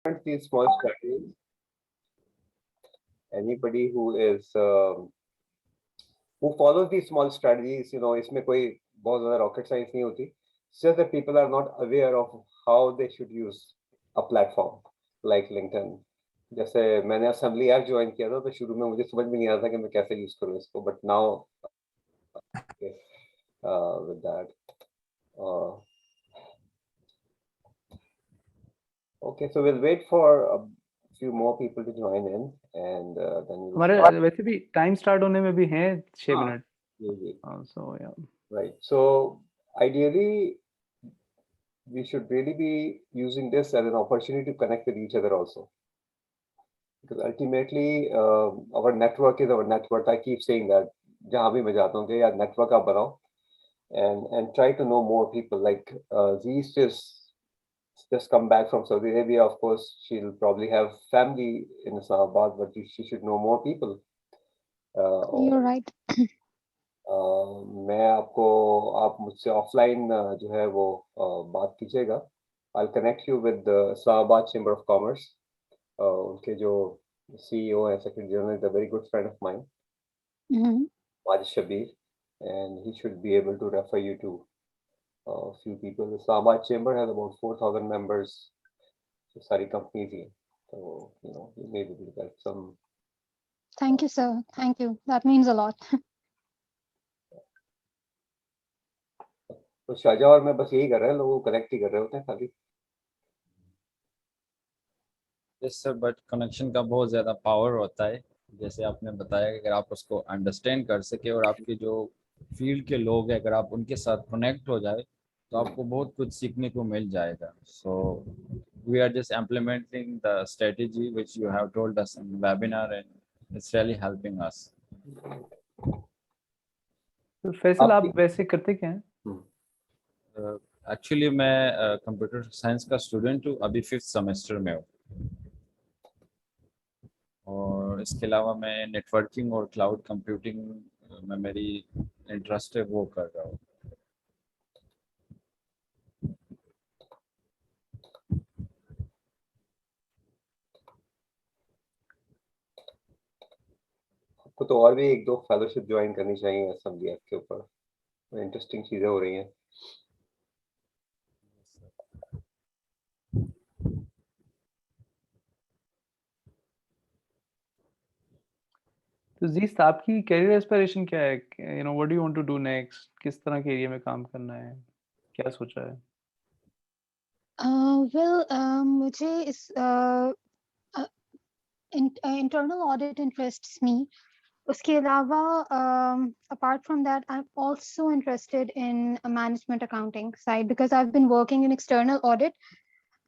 these small strategies. Anybody who is who follows these small strategies, इसमें कोई बहुत ज़्यादा rocket science नहीं होती. It's just that people are not aware of how they should use a platform like LinkedIn. जैसे मैंने AssemblyF join किया था तो शुरू में मुझे समझ में नहीं आता कि मैं कैसे यूज करूँ इसको, but now with that. Okay, so we'll wait for a few more people to join in and then we'll हमारे start. वैसे भी टाइम स्टार्ट होने में भी हैं 6 minute. Ji. So yeah. Right. So ideally, we should really be using this as an opportunity to connect with each other also. Because ultimately, our network is our network. I keep saying that. जहाँ भी मैं जाता हूँ कि यार network आप बनाओ and try to know more people. Like Zeest is just come back from Saudi Arabia. Of course, she'll probably have family in Islamabad, but she should know more people. You're right. मैं आपको आप मुझसे offline जो है वो बात कीजिएगा. I'll connect you with the Islamabad Chamber of Commerce. उनके जो CEO and Secretary General is a very good friend of mine, Majid Shabir, and he should be able to refer you to a few people. Islamabad Chamber has about 4,000 members. So सारी companies ही हैं. So you may be able to get some. Thank you, sir. Thank you. That means a lot. तो शाहजहाँ और मैं बस यही कर रहे हैं, लोगों को कनेक्ट ही कर रहे होते हैं खाली. यस सर, बट कनेक्शन का बहुत ज़्यादा पावर होता है. जैसे आपने बताया कि अगर आप उसको अंडरस्टैंड कर सके और आपके जो फील्ड के लोग हैं अगर आप उनके साथ कनेक्ट हो जाए तो आपको बहुत कुछ सीखने को मिल जाएगा. So we are just implementing the strategy which you have told us in webinar and it's really helping us. तो फैसल आप वैसे करते क्या हैं? एक्चुअली मैं कंप्यूटर साइंस का स्टूडेंट हूँ, अभी 5th सेमेस्टर में हूँ. और इसके अलावा मैं नेटवर्किंग और क्लाउड कंप्यूटिंग में मेरी इंटरेस्ट है, वो कर रहा हूँ. आपको तो और भी 1-2 फेलोशिप ज्वाइन करनी चाहिए असेंबली के ऊपर. इंटरेस्टिंग चीजें हो रही हैं. तो जीस्त आपकी कैरियर एस्पिरेशन क्या है? What do you want to do next? किस तरह के एरिया में काम करना है? क्या सोचा है? मुझे इस internal audit interests me. उसके अलावा apart from that, I'm also interested in a management accounting side because I've been working in external audit,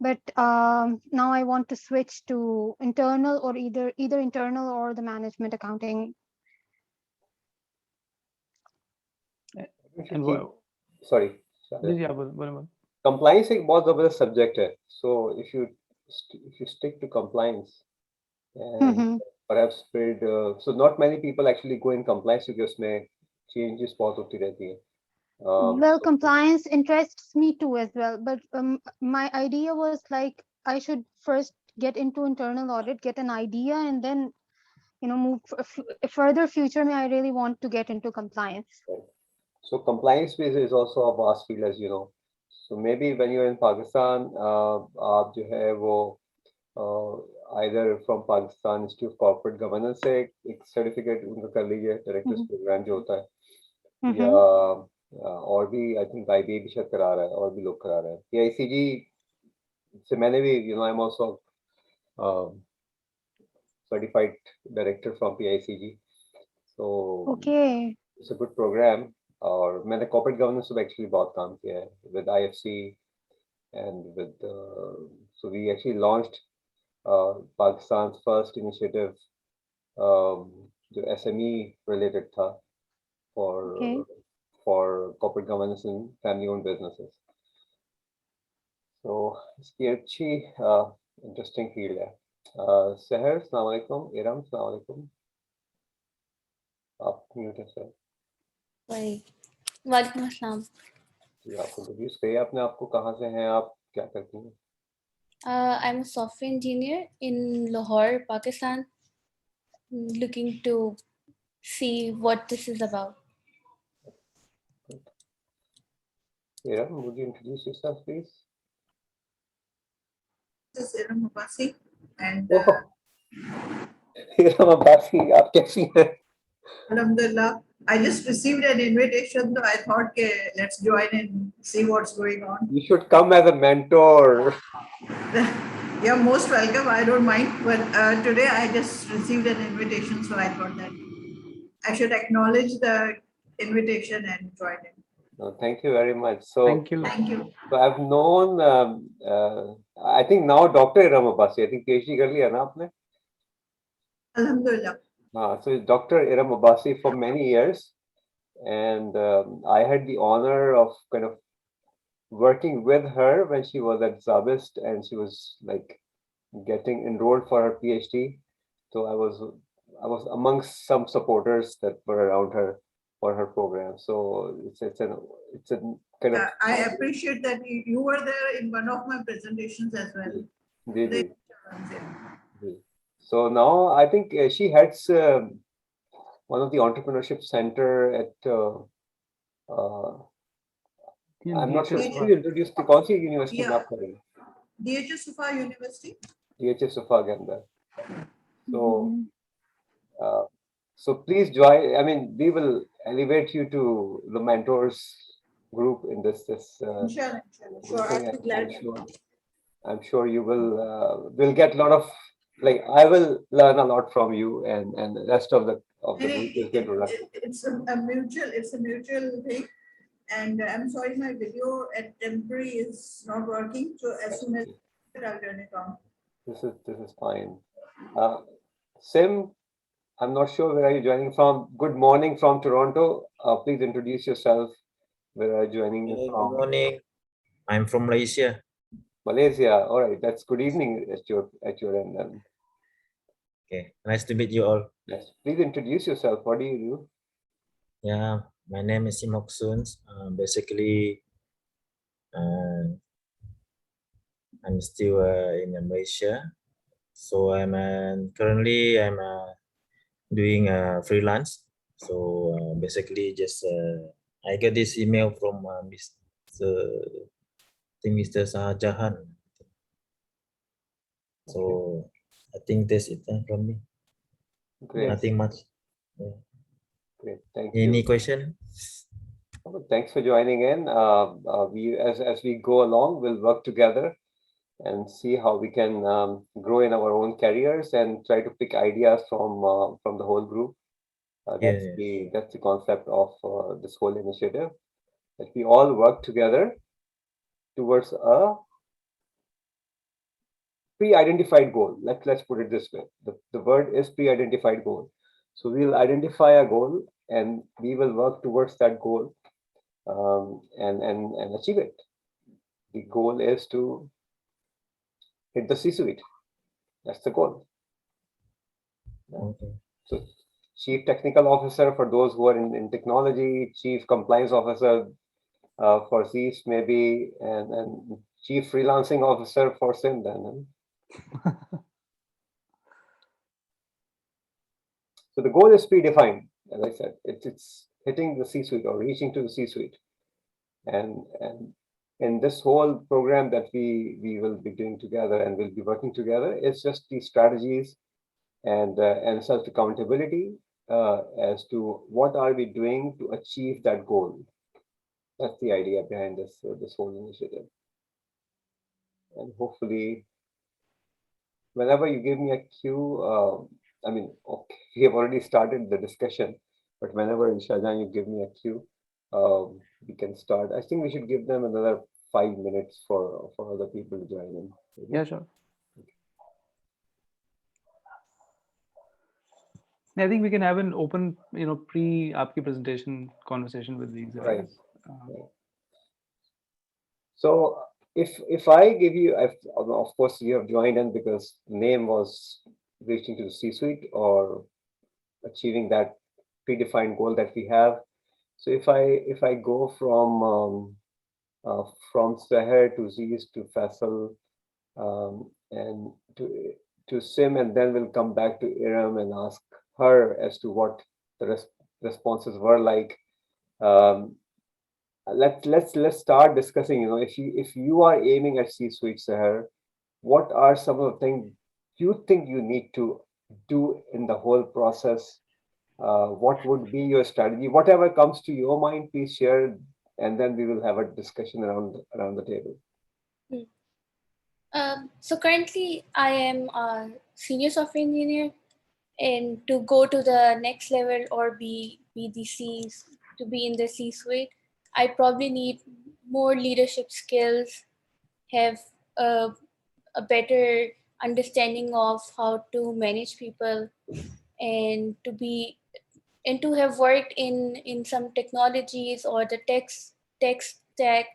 but now I want to switch to internal or either internal or the management accounting. Sorry. जी आप बोलो. Compliance एक बहुत जबरदस्त subject है. So if you stick to compliance and perhaps build, so not many people actually go in compliance because उसमें changes बहुत होती रहती हैं. Well, compliance interests me too as well, but my idea was like I should first get into internal audit, get an idea, and then move further. Future, I really want to get into compliance. Right. So compliance is also a vast field, as you know. So maybe when you're in Pakistan, आप जो है वो either from Pakistan Institute of Corporate Governance से एक certificate उनका कर लीजिए, directors programme जो होता है, या और भी आई थिंक IBA भी शायद करा रहा है, और भी लोग करा रहे हैं. PICG से मैंने भी I am also certified director from PICG. So okay, it's a good program. और मैंने corporate governance में actually बहुत काम किया है with IFC and with so we actually launched Pakistan's first initiative जो SME related था for corporate governance in family owned businesses. So इसकी अच्छी interesting field है. सहर, अस्सलाम वालेकुम. इरम, अस्सलाम वालेकुम. आप म्यूट है सर. वालेकुम अस्सलाम. जी, आप इंट्रोड्यूस करिए अपने आप को, कहाँ से हैं आप, क्या करती हैं? I'm a software engineer in Lahore, Pakistan, looking to see what this is about. Iram, would you introduce yourself, please? This is Iram Mabasi, and Oh, Iram Abbasi, आप कैसी हैं? Alhamdulillah, I just received an invitation, so I thought, okay, let's join and see what's going on. You should come as a mentor. You're most welcome. I don't mind, but today I just received an invitation, so I thought that I should acknowledge the invitation and join in. No, thank you very much. So, Thank you. Thank you. so I've known, I think now Dr. Iram Abbasi, I think PhD कर लिया ना आपने? Alhamdulillah. So it's Dr. Iram Abbasi for many years, and I had the honor of kind of working with her when she was at Zabist and she was like getting enrolled for her PhD. So I was amongst some supporters that were around her for her program. So it's a kind of I appreciate that you were there in one of my presentations as well. Ji, ji, Yeah. Ji. So now I think she heads one of the entrepreneurship center at I'm not sure. DHS Please introduce the कौन सी university में Yeah. आप करेंगे? DHS Sufa University. DHS Sufa के अंदर. So so please join. I mean, we will elevate you to the mentors group in this Inshallah, inshallah. Sure, I'll be glad. I'm sure you will get a lot of, like, I will learn a lot from you, and the rest of the group is going to learn. It's a mutual thing. And I'm sorry, my video at temporary is not working. So as soon as I'll turn it on. This is fine. Sim, I'm not sure where are you joining from. Good morning from Toronto. Please introduce yourself. Where are you joining Hey, from? good morning. I'm from Malaysia. Malaysia. All right. That's good evening at your end. Then. Okay, nice to meet you all. Yes. Please introduce yourself. What do you do? Yeah, my name is Simok Suns. Basically, I'm still in Malaysia. So currently I'm doing freelance. So basically, just I get this email from Mr. Sahajahan. So I think that's it from me. Great. Nothing much. Yeah. Great. Thank Any you. question? Thanks for joining in. We as we go along, we'll work together and see how we can grow in our own careers and try to pick ideas from the whole group. That's the concept of this whole initiative, that we all work together towards a pre-identified goal. Let's put it this way. The word is pre-identified goal. So we'll identify a goal and we will work towards that goal and achieve it. The goal is to hit the C-suite. That's the goal. Okay. So Chief Technical Officer for those who are in technology, Chief Compliance Officer for Zs maybe, and Chief Freelancing Officer for Sim then. So the goal is predefined, as I said. It's hitting the C-suite or reaching to the C-suite. And in this whole program that we will be doing together and we'll be working together, it's just the strategies and self-accountability as to what are we doing to achieve that goal. That's the idea behind this whole initiative. And hopefully, whenever you give me a cue, I mean, okay, we have already started the discussion, but whenever Shahjahan, you give me a cue, we can start. I think we should give them another 5 minutes for other people to join in. Yeah, sure. I think we can have an open, pre-aapki presentation conversation with these guys. Right. So if I give you, of course, you have joined in because name was reaching to the C-suite or achieving that predefined goal that we have. So if I go from Seher to Z's to Faisal and to Sim, and then we'll come back to Iram and ask her as to what the responses were like. Um, let's start discussing. If you are aiming at C-suite, Sahar, what are some of the things you think you need to do in the whole process? What would be your strategy? Whatever comes to your mind, please share, and then we will have a discussion around the table. So currently I am a senior software engineer, and to go to the next level or be the to be in the C-suite, I probably need more leadership skills, have a better understanding of how to manage people, and to have worked in some technologies or the tech stack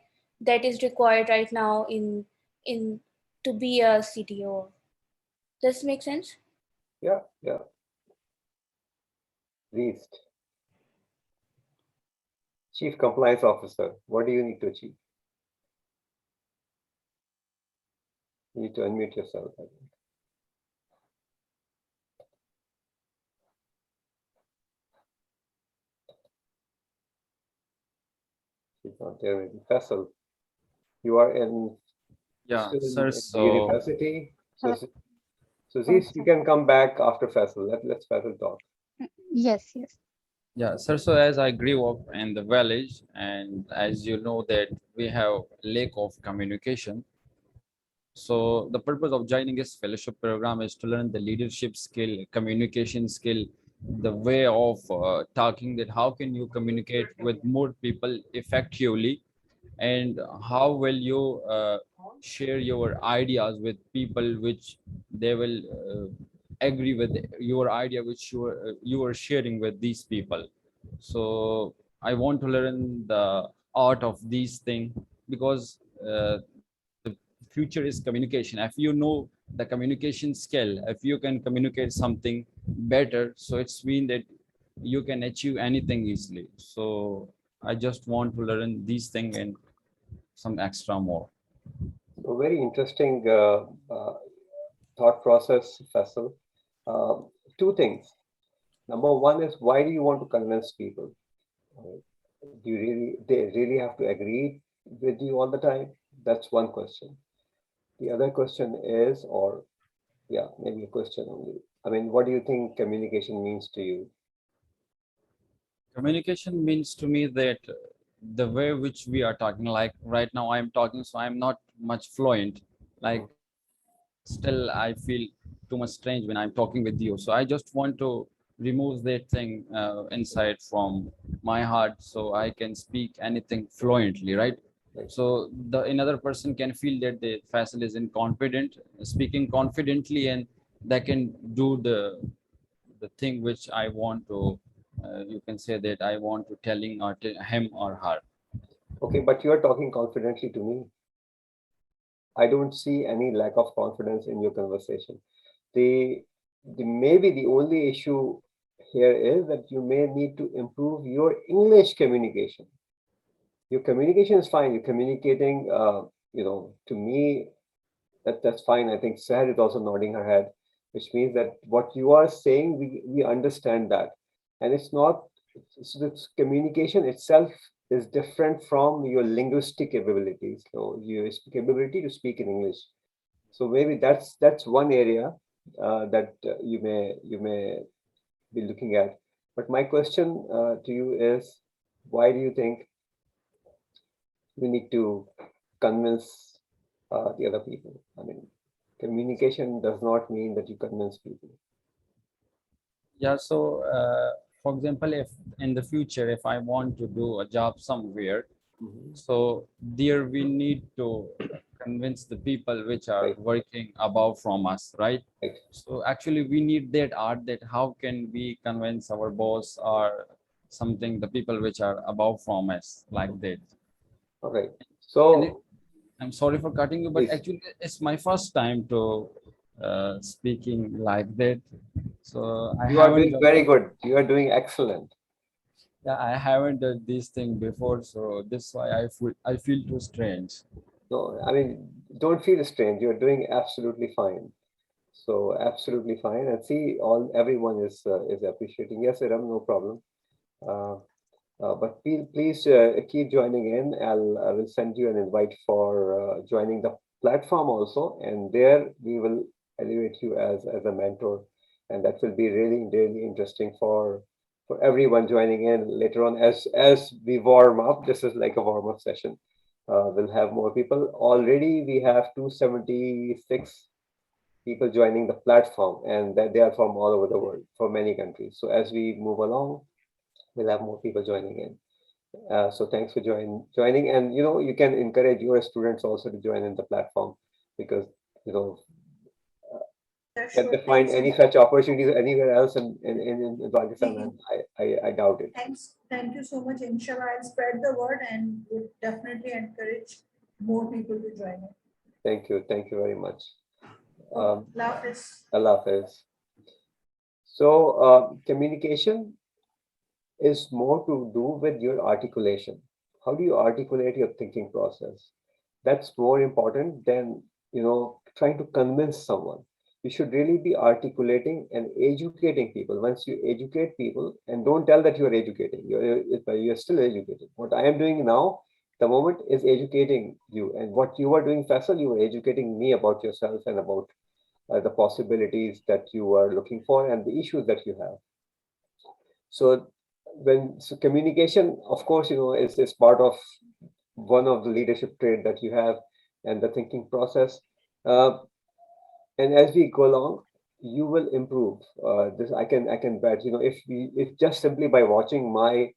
that is required right now in to be a CTO. Does it make sense? Yeah. Least. Chief Compliance Officer, what do you need to achieve? You need to unmute yourself, I think. She's not there, maybe. Faisal, you are still sir. in the So university. So Zeus, you can come back after Faisal. Let's Faisal talk. Yes. yeah, sir. So as I grew up in the village, and as you know that we have lack of communication. So the purpose of joining this fellowship program is to learn the leadership skill, communication skill, the way of talking, that how can you communicate with more people effectively, and how will you share your ideas with people which they will agree with your idea which you are sharing with these people. So I want to learn the art of these things, because the future is communication. If you know the communication skill, if you can communicate something better, so it's mean that you can achieve anything easily. So I just want to learn these things and some extra more. So very interesting thought process, Faisal. Uh, Two things. Number one is, why do you want to convince people? They really have to agree with you all the time? That's one question. The other question is, or yeah, maybe a question only. I mean, what do you think communication means to you? Communication means to me that the way which we are talking, like right now I'm talking, so I'm not much fluent. Like still I feel too much strange when I'm talking with you. So I just want to remove that thing inside from my heart, so I can speak anything fluently, right? Right. So the another person can feel that the Faisal is confident, speaking confidently, and they can do the thing which I want to. You can say that I want to telling or him or her. Okay, but you are talking confidently to me. I don't see any lack of confidence in your conversation. Maybe the only issue here is that you may need to improve your English communication. Your communication is fine. You're communicating, to me, that's fine. I think Sahar is also nodding her head, which means that what you are saying, we understand that. And it's not, so this communication itself is different from your linguistic capabilities, so your capability to speak in English. So maybe that's one area that you may be looking at. But my question to you is, why do you think we need to convince the other people? I mean, communication does not mean that you convince people. Yeah, so for example, if in the future, if I want to do a job somewhere, so there we need to convince the people which are Right, working above from us, right? right. So actually we need that art, that how can we convince our boss or something, the people which are above from us, like that. All right. And So I'm sorry for cutting you, but please, actually it's my first time to speaking like that. So I you are haven't doing done, very good. You are doing excellent. yeah, I haven't done this thing before, so this why I feel too strange. No, I mean, don't feel strange. You're doing absolutely fine. So absolutely fine. And see, everyone is appreciating. Yes, Iram, no problem. Uh, but please keep joining in. I will send you an invite for joining the platform also, and there we will elevate you as a mentor, and that will be really interesting for everyone joining in later on as we warm up. This is like a warm up session. We'll have more people. Already we have 276 people joining the platform, and that they are from all over the world, from many countries. So as we move along, we'll have more people joining in. So thanks for joining, and you can encourage your students also to join in the platform, because you know Yeah, can sure. they find Thanks. any such opportunities anywhere else in Pakistan? And I doubt it. Thanks. Thank you so much. Inshallah, I'll spread the word and would definitely encourage more people to join it. Thank you very much. Allah Hafiz. Allah Hafiz. So communication is more to do with your articulation. How do you articulate your thinking process? That's more important than trying to convince someone. You should really be articulating and educating people. Once you educate people, and don't tell that you are educating, you're still educating. What I am doing now, the moment, is educating you, and what you are doing, Faisal, you are educating me about yourself and about the possibilities that you are looking for and the issues that you have. So communication, of course, is part of one of the leadership trait that you have, and the thinking process. Uh, and as we go along, you will improve. This I can bet. If just simply by watching my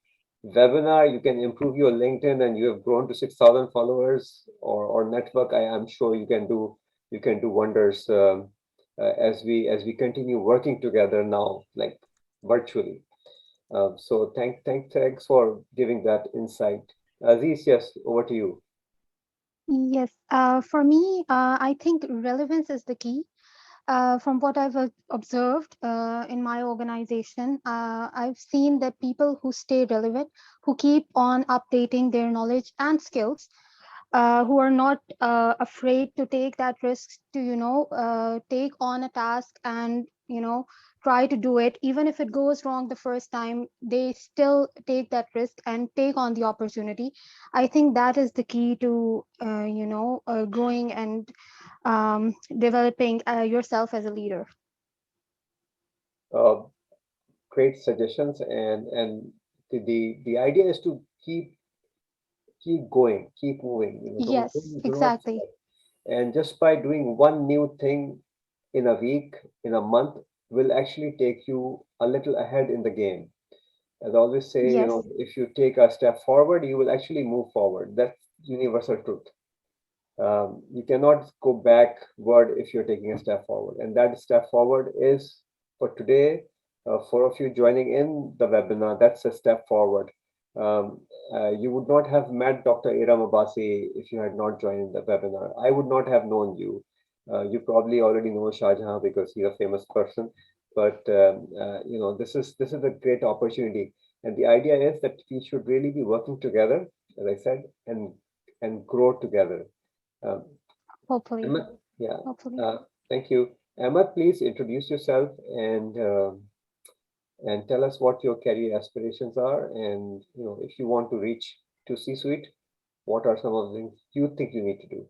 webinar, you can improve your LinkedIn, and you have grown to 6,000 followers or network. I am sure you can do wonders, as we continue working together now, like virtually. So thanks for giving that insight. Aziz, yes, over to you. Yes, for me, I think relevance is the key. From what I've observed in my organization, I've seen that people who stay relevant, who keep on updating their knowledge and skills, who are not afraid to take that risk to take on a task and try to do it, even if it goes wrong the first time, they still take that risk and take on the opportunity. I think that is the key to growing and developing yourself as a leader. Uh, Great suggestions, and the idea is to keep going, keep moving. Don't, Yes, don't do not exactly. stop. And just by doing one new thing in a week, in a month, will actually take you a little ahead in the game. As I always say, Yes, if you take a step forward, you will actually move forward. That's universal truth. You cannot go backward if you're taking a step forward. And that step forward is, for today, for of you joining in the webinar, that's a step forward. You would not have met Dr. Iram Abbasi if you had not joined the webinar. I would not have known you. You probably already know Shah Jahan because he's a famous person. But this is a great opportunity, and the idea is that we should really be working together, as I said, and grow together. Um, hopefully. Ahmed, yeah, Hopefully. thank you. Ahmed, please introduce yourself and tell us what your career aspirations are, and if you want to reach to C-suite, what are some of the things you think you need to do?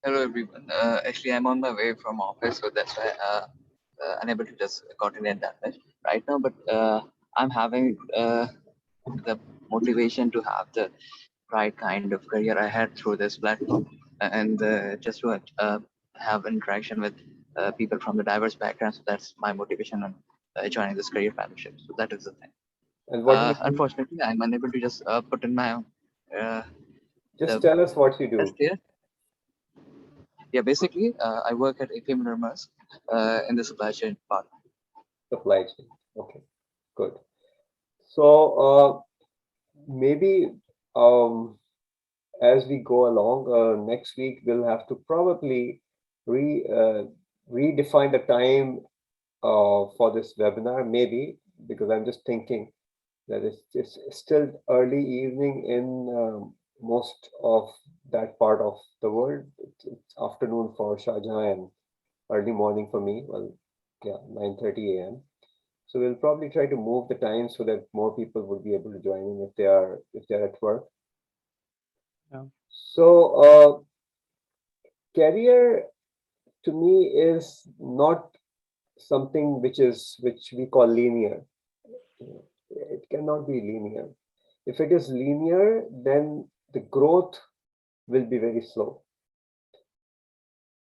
Hello everyone. Actually, I'm on my way from office, so that's why unable to just coordinate that much right now. But I'm having the motivation to have the right kind of career I had through this platform, and just to have interaction with people from the diverse backgrounds. So that's my motivation on joining this career fellowship. So that is the thing. And what do you do? Unfortunately, I'm unable to just put in my Just tell us what you best do. here. Yeah, basically, I work at AP Murmurs in the supply chain part. Supply chain. Okay, good. So maybe as we go along, next week we'll have to probably redefine the time for this webinar, maybe, because I'm just thinking that it's still early evening in most of that part of the world. It's afternoon for Shah Jahan and early morning for me. Well, yeah, 9:30 a.m. So we'll probably try to move the time so that more people would be able to join in if they're at work. Yeah. So career to me is not something which we call linear. It cannot be linear. If it is linear, then the growth will be very slow.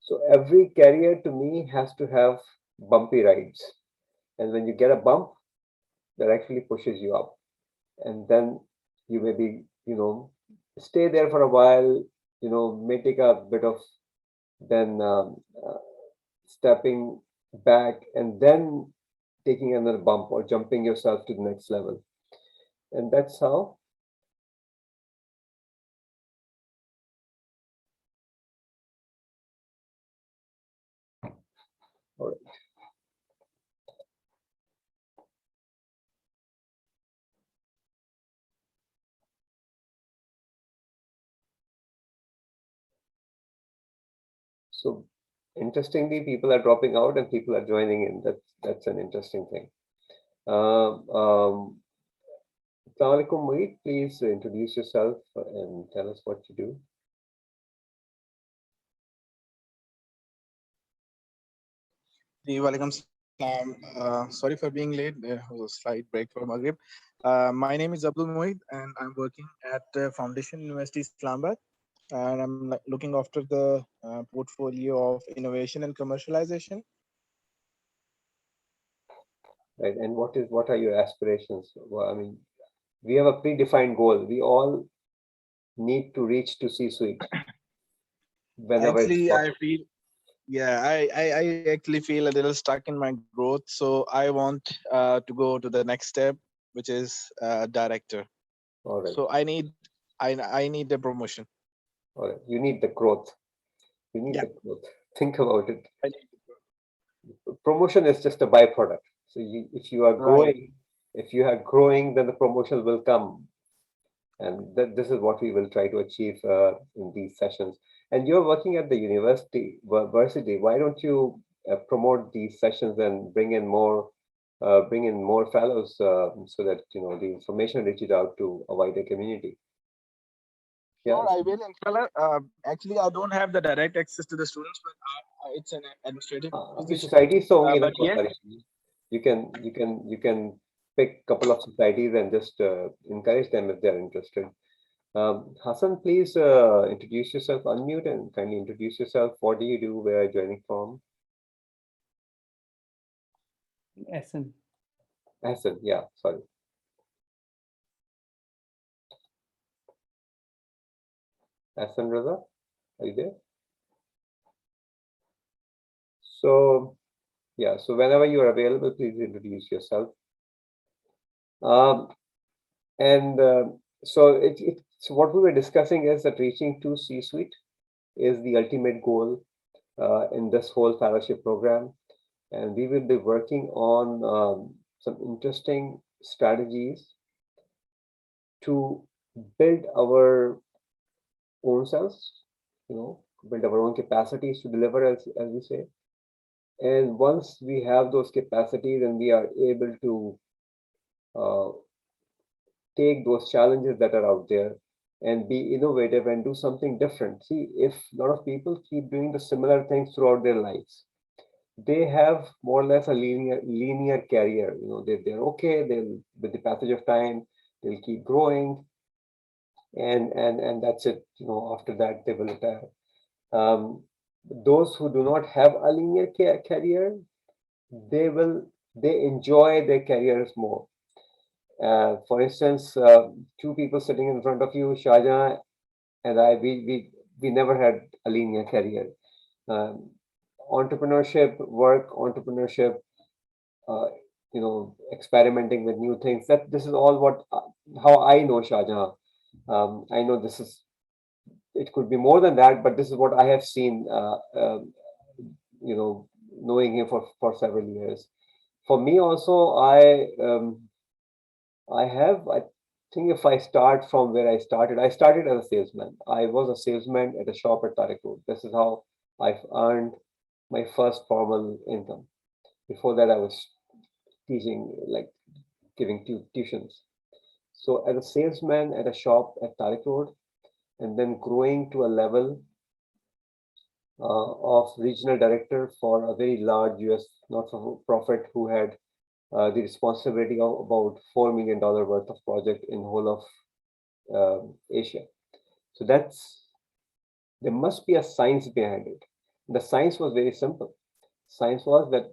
So every career to me has to have bumpy rides. And when you get a bump, that actually pushes you up. And then you maybe, stay there for a while, may take a bit of then stepping back and then taking another bump or jumping yourself to the next level. And that's how all right. So interestingly, people are dropping out and people are joining in. That's an interesting thing. Assalamu alaikum, Mohit. Please introduce yourself and tell us what you do. जी वालेकुम सलाम. Sorry for being late. There was a slight break for Maghrib. My name is Abdul Mohid and I'm working at Foundation University Islamabad, and I'm looking after the portfolio of innovation and commercialization. Right. And what are your aspirations? Well, I mean, we have a predefined goal. We all need to reach to C-suite whenever it's Actually, I possible. feel, yeah, I actually feel a little stuck in my growth. So I want to go to the next step, which is director. All right. So I need the promotion. All right. You need the growth. You need Yeah. the growth. Think about it. I need the growth. Promotion is just a byproduct. So if you are growing, then the promotion will come. And this is what we will try to achieve in these sessions. And you're working at the university. Why don't you promote these sessions and bring in more fellows so that the information reaches out to a wider community? Yeah. Sure, I will. Inshallah. Actually, I don't have the direct access to the students, but it's an administrative The position. societies so only But yes, you can pick a couple of societies and just encourage them if they're interested. Hassan, please introduce yourself, unmute and kindly introduce yourself. What do you do? Where are you joining from? Hassan. Hassan, yeah, sorry. Hassan Raza, are you there? So, yeah, so whenever you are available, please introduce yourself. So what we were discussing is that reaching to C-suite is the ultimate goal in this whole fellowship program. And we will be working on some interesting strategies to build our own selves, build our own capacities to deliver, as we say. And once we have those capacities and we are able to take those challenges that are out there and be innovative and do something different. See, if a lot of people keep doing the similar things throughout their lives, they have more or less a linear career. They're okay. They'll, with the passage of time, they'll keep growing, and that's it. After that, they will retire. Those who do not have a linear career, they enjoy their careers more. For instance, two people sitting in front of you, Shahjahan and I, we never had a linear career. Entrepreneurship, uh, experimenting with new things. This is all how I know Shahjahan. I know it could be more than that, but this is what I have seen. Knowing him for several years. For me also, I think if I start from where I started as a salesman. I was a salesman at a shop at Tariq Road. This is how I've earned my first formal income. Before that, I was teaching, like giving tuitions. So as a salesman at a shop at Tariq Road, and then growing to a level of regional director for a very large US not-for-profit who had the responsibility of about $4 million worth of project in whole of Asia. So there must be a science behind it. The science was very simple. Science was that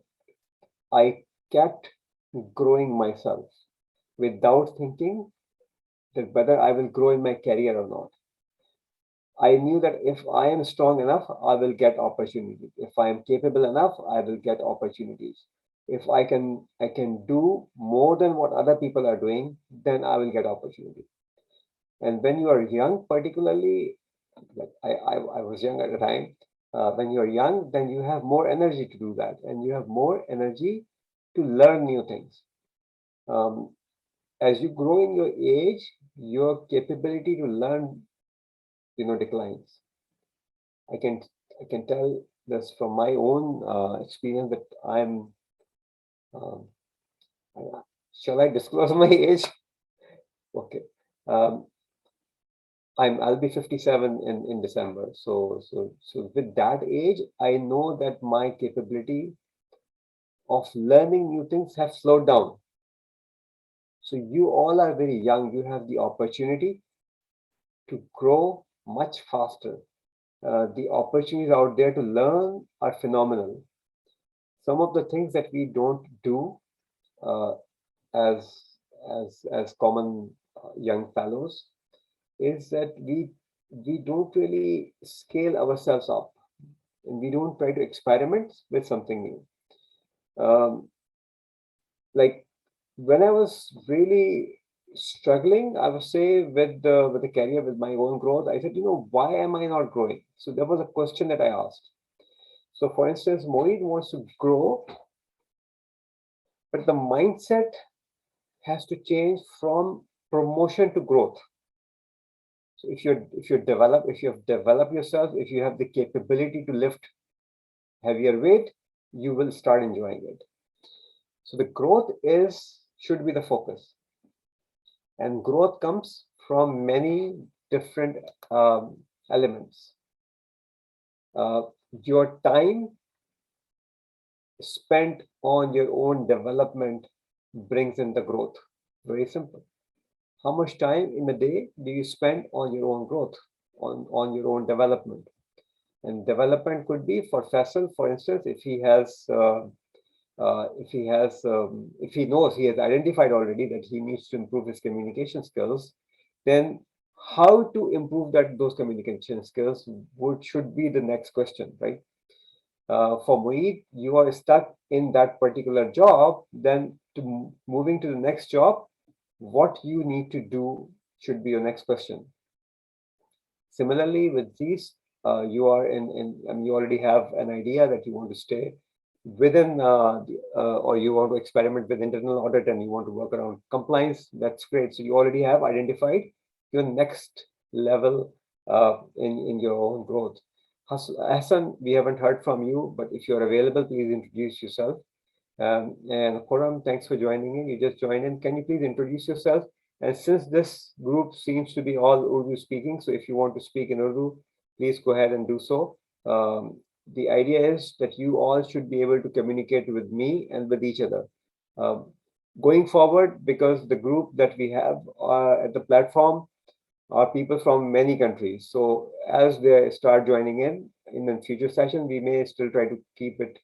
I kept growing myself without thinking that whether I will grow in my career or not. I knew that if I am strong enough, I will get opportunities. If I am capable enough, I will get opportunities. If I can do more than what other people are doing, then I will get opportunity. And when you are young, particularly, like I was young at the time, when you're young, then you have more energy to do that, and you have more energy to learn new things. As you grow in your age, your capability to learn, declines. I can tell this from my own experience that I'm. Um, shall I disclose my age? Okay. I'll be 57 in December. So with that age, I know that my capability of learning new things have slowed down. So you all are very young. You have the opportunity to grow much faster. The opportunities out there to learn are phenomenal. Some of the things that we don't do uh, as common young fellows is that we don't really scale ourselves up, and we don't try to experiment with something new. Like when I was really struggling, I would say with the career, with my own growth, I said, why am I not growing? So there was a question that I asked. So for instance, Mohit wants to grow, but the mindset has to change from promotion to growth. So if you have developed yourself, if you have the capability to lift heavier weight, you will start enjoying it. So the growth should be the focus, and growth comes from many different elements. Your time spent on your own development brings in the growth. Very simple. How much time in a day do you spend on your own growth, on your own development? And development could be for Faisal, for instance, if he knows, he has identified already that he needs to improve his communication skills, then how to improve those communication skills should be the next question, right? For Moeed, you are stuck in that particular job, then moving to the next job, what you need to do should be your next question. Similarly, with these, you are you already have an idea that you want to stay within, or you want to experiment with internal audit and you want to work around compliance. That's great. So you already have identified your next level in your own growth. Hassan, we haven't heard from you, but if you're available, please introduce yourself. And Khurram, thanks for joining in. You just joined in. Can you please introduce yourself? And since this group seems to be all Urdu speaking, so if you want to speak in Urdu, please go ahead and do so. The idea is that you all should be able to communicate with me and with each other. Going forward, because the group that we have at the platform are people from many countries. So as they start joining in the future session, we may still try to keep it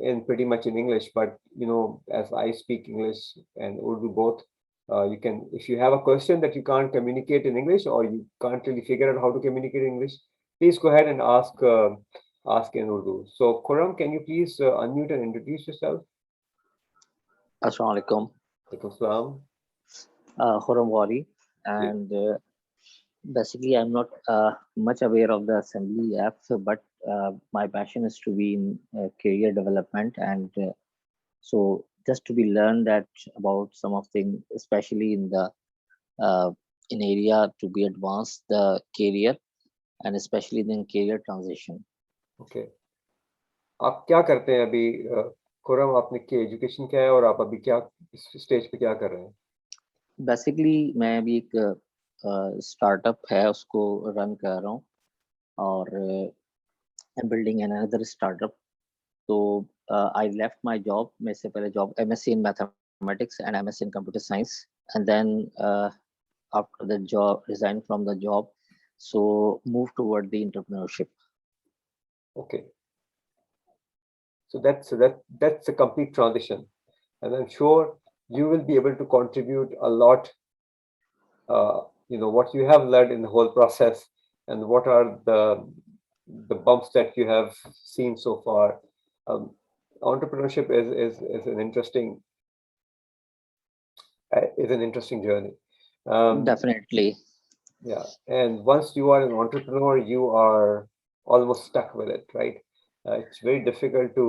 in pretty much in English, but as I speak English and Urdu both, you can, if you have a question that you can't communicate in English or you can't really figure out how to communicate in English, please go ahead and ask in Urdu. So Khurram, can you please unmute and introduce yourself? Assalamu alaikum. Alaikum salam. Khurram Wari, and basically I'm not much aware of the AssemblyF, but my passion is to be in career development, and so just to be learned that about some of things, especially in the in area to be advanced the career and especially in career transition. Okay. आप क्या करते हैं अभी खुरम, आपने की education क्या है और आप अभी क्या स्टेज पे क्या कर रहे हैं? बेसिकली मैं अभी एक स्टार्टअप है उसको रन कर रहा हूँ और बिल्डिंग एन अनदर स्टार्टअप. तो आई लेफ्ट माय जॉब. मेरे से पहले job MSc in mathematics and MSc in computer science and then after the job resigned from the job, so moved toward the entrepreneurship. Okay. So that's a complete transition, and I'm sure you will be able to contribute a lot. What you have learned in the whole process, and what are the bumps that you have seen so far. Entrepreneurship is an interesting journey. Definitely. Yeah, and once you are an entrepreneur, you are almost stuck with it, right? It's very difficult to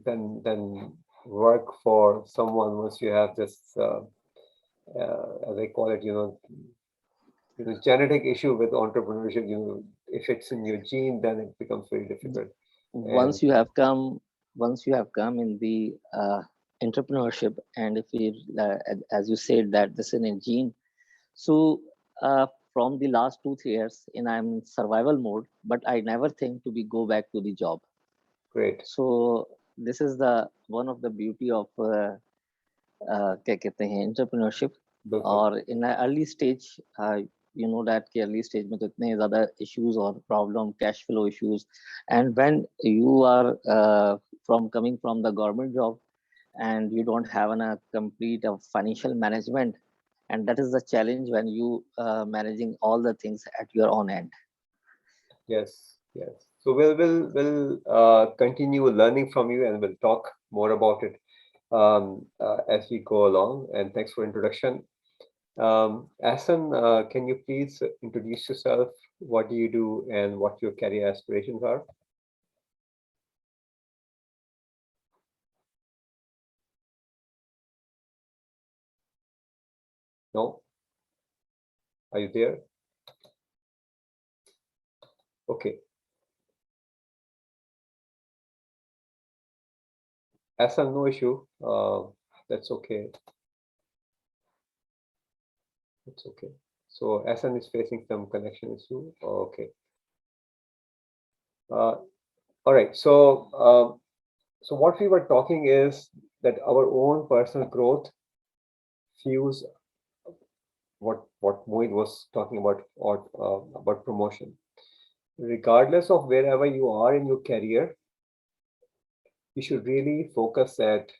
then work for someone once you have this, as I call it, genetic issue with entrepreneurship. If it's in your gene, then it becomes very difficult. Once you have come in the entrepreneurship, and if you, as you said, that this is in gene. So from the last 2-3 years, I'm in survival mode, but I never think to go back to the job. Great. So this is one of the beauty of क्या कहते हैं entrepreneurship. और in an early stage, you know that early stage में तो इतने ज़्यादा issues और problem, cash flow issues, and when you are coming from the government job and you don't have a complete financial management, and that is the challenge when you managing all the things at your own end. Yes. So we'll continue learning from you, and we'll talk more about it as we go along. And thanks for introduction. Ahsan, can you please introduce yourself? What do you do, and what your career aspirations are? No? Are you there? Okay. Ahsan, no issue. That's okay. It's okay. So Ahsan is facing some connection issue. Okay. All right. So what we were talking is that our own personal growth fuels what Mohit was talking about, or about promotion. Regardless of wherever you are in your career, you should really focus at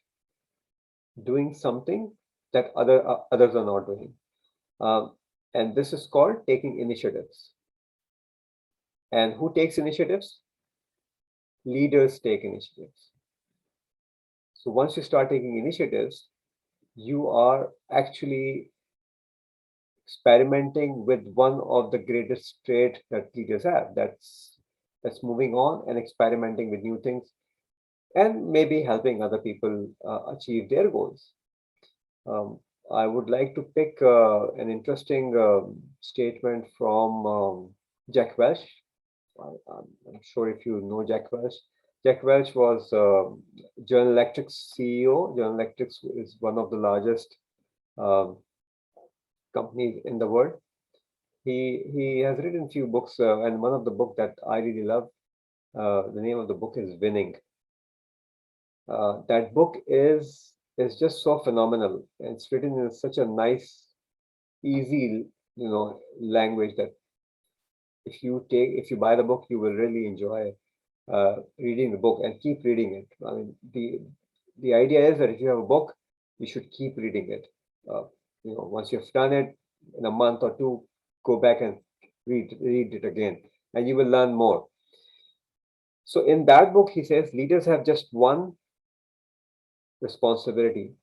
doing something that others are not doing. And this is called taking initiatives. And who takes initiatives? Leaders take initiatives. So once you start taking initiatives, you are actually experimenting with one of the greatest traits that leaders have. That's moving on and experimenting with new things, and maybe helping other people achieve their goals. I would like to pick an interesting statement from Jack Welch. I'm sure if you know Jack Welch. Jack Welch was General Electric's CEO. General Electric is one of the largest companies in the world. He has written a few books, and one of the book that I really love, the name of the book is Winning. That book is just so phenomenal, and it's written in such a nice, easy, language that if you buy the book, you will really enjoy reading the book and keep reading it. I mean, the idea is that if you have a book, you should keep reading it. Once you've done it in a month or two, go back and read it again, and you will learn more. So in that book, he says leaders have just one responsibility,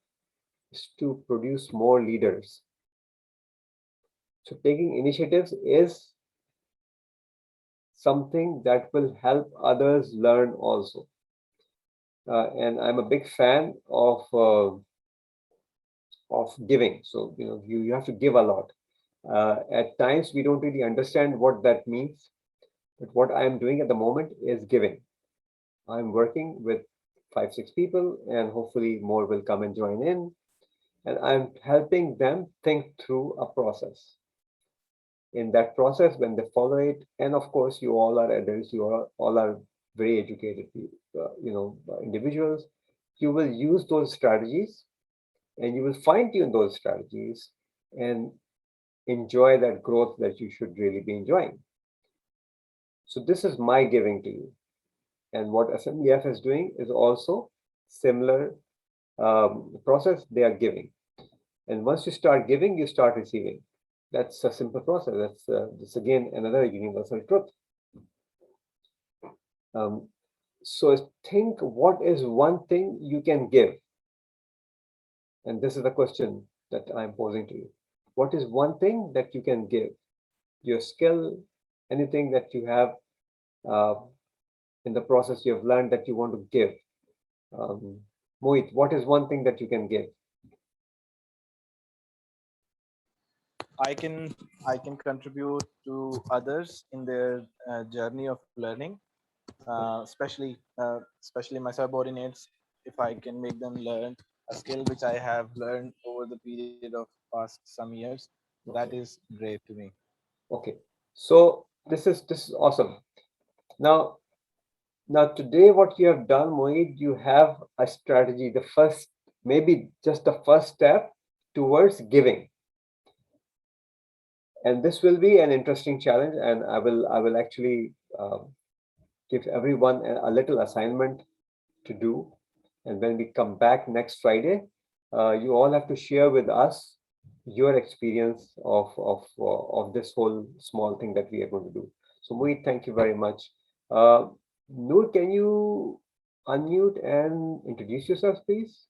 is to produce more leaders. So taking initiatives is something that will help others learn also. and I'm a big fan of giving. So you have to give a lot. At times we don't really understand what that means, but what I am doing at the moment is giving. I'm working with 5-6 people, and hopefully more will come and join in. And I'm helping them think through a process. In that process, when they follow it, and of course, you all are adults, all are very educated, individuals. You will use those strategies, and you will fine tune those strategies, and enjoy that growth that you should really be enjoying. So this is my giving to you. And what AssemblyF is doing is also similar process. They are giving, and once you start giving, you start receiving. That's a simple process. That's again another universal truth. So think, what is one thing you can give? And this is the question that I'm posing to you. What is one thing that you can give? Your skill, anything that you have in the process you have learned that you want to give. Mohit, what is one thing that you can give? I can contribute to others in their journey of learning, especially my subordinates. If I can make them learn a skill which I have learned over the period of past some years, that is great to me. Okay, so this is awesome. Now today, what you have done, Mohit, you have a strategy. The first, maybe just the first step towards giving. And this will be an interesting challenge, and I will actually give everyone a little assignment to do. And when we come back next Friday, you all have to share with us your experience of this whole small thing that we are going to do. So Mohit, thank you very much. Noor, can you unmute and introduce yourself, please?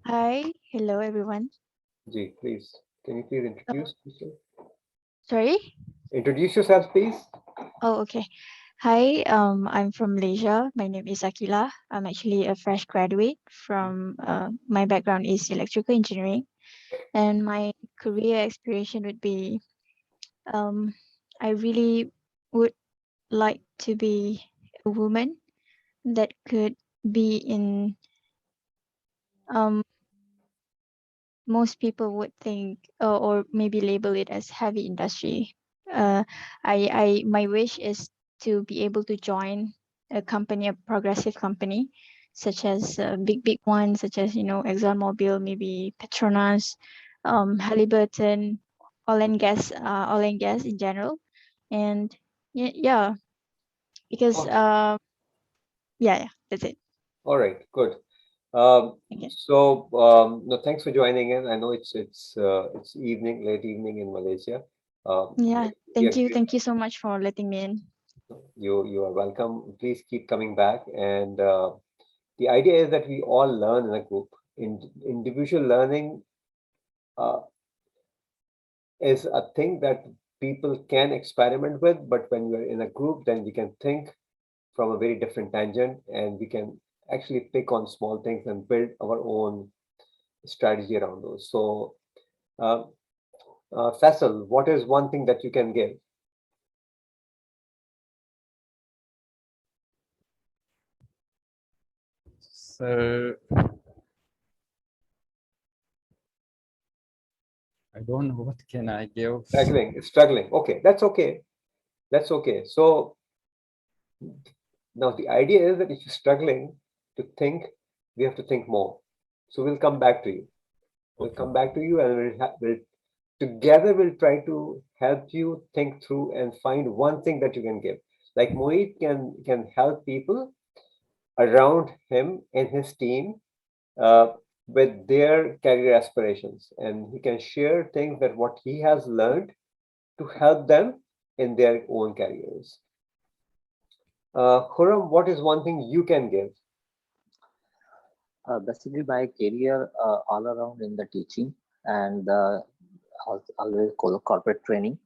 Hi, hello everyone. Ji, please. Can you please introduce yourself? Sorry? Introduce yourself, please. Oh, okay. Hi, I'm from Malaysia. My name is Akila. I'm actually a fresh graduate from, my background is electrical engineering. And my career aspiration would be, I really would like to be a woman that could be in, most people would think or maybe label it as heavy industry. My wish is to be able to join a company, a progressive company, such as big ones, such as ExxonMobil, maybe Petronas, Halliburton, oil and gas in general, and yeah, because Awesome. yeah, that's it. All right, good. Okay. So no, thanks for joining in. I know it's evening, late evening in Malaysia. Yeah, we are thank you so much for letting me in. you are welcome. Please keep coming back. And the idea is that we all learn in a group. Individual learning is a thing that people can experiment with, but when we're in a group, then we can think from a very different tangent, and we can actually pick on small things and build our own strategy around those. So, uh, Faisal, what is one thing that you can give? Sir, I don't know what can I give. Struggling. Okay, that's okay. That's okay. So now the idea is that if you're struggling to think, we have to think more. So we'll come back to you. We'll come back to you, and we'll together we'll try to help you think through and find one thing that you can give. Like Mohit can help people around him and his team uh, with their career aspirations, and he can share things that what he has learned to help them in their own careers. Khurram, what is one thing you can give? Basically, my career all around in the teaching and always corporate training.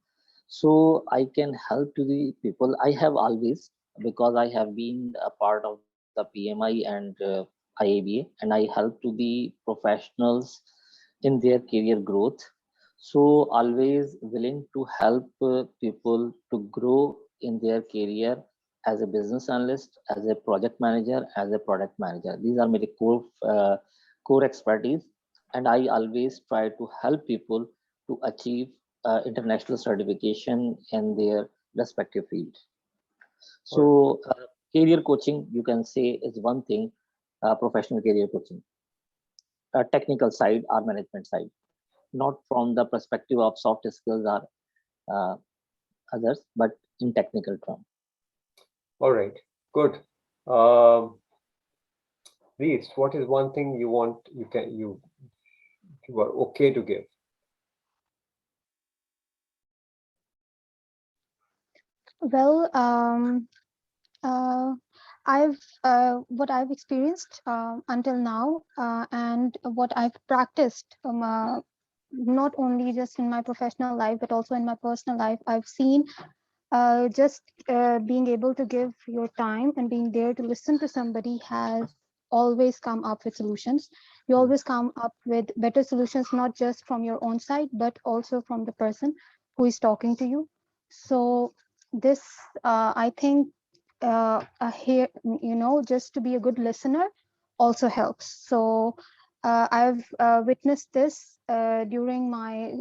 So I can help to the people. I have always, because I have been a part of the PMI and IABA, and I help to the professionals in their career growth. So always willing to help people to grow in their career as a business analyst, as a project manager, as a product manager. These are my core expertise, and I always try to help people to achieve international certification in their respective field. So career coaching, you can say, is one thing, professional career coaching, technical side or management side, not from the perspective of soft skills or others, but in technical term. All right, good. Reese, what is one thing you are okay to give? Well, what I've experienced until now, and what I've practiced, not only just in my professional life but also in my personal life, I've seen just being able to give your time and being there to listen to somebody has always come up with solutions. You always come up with better solutions, not just from your own side but also from the person who is talking to you. So this I think here, just to be a good listener also helps. So I've witnessed this during my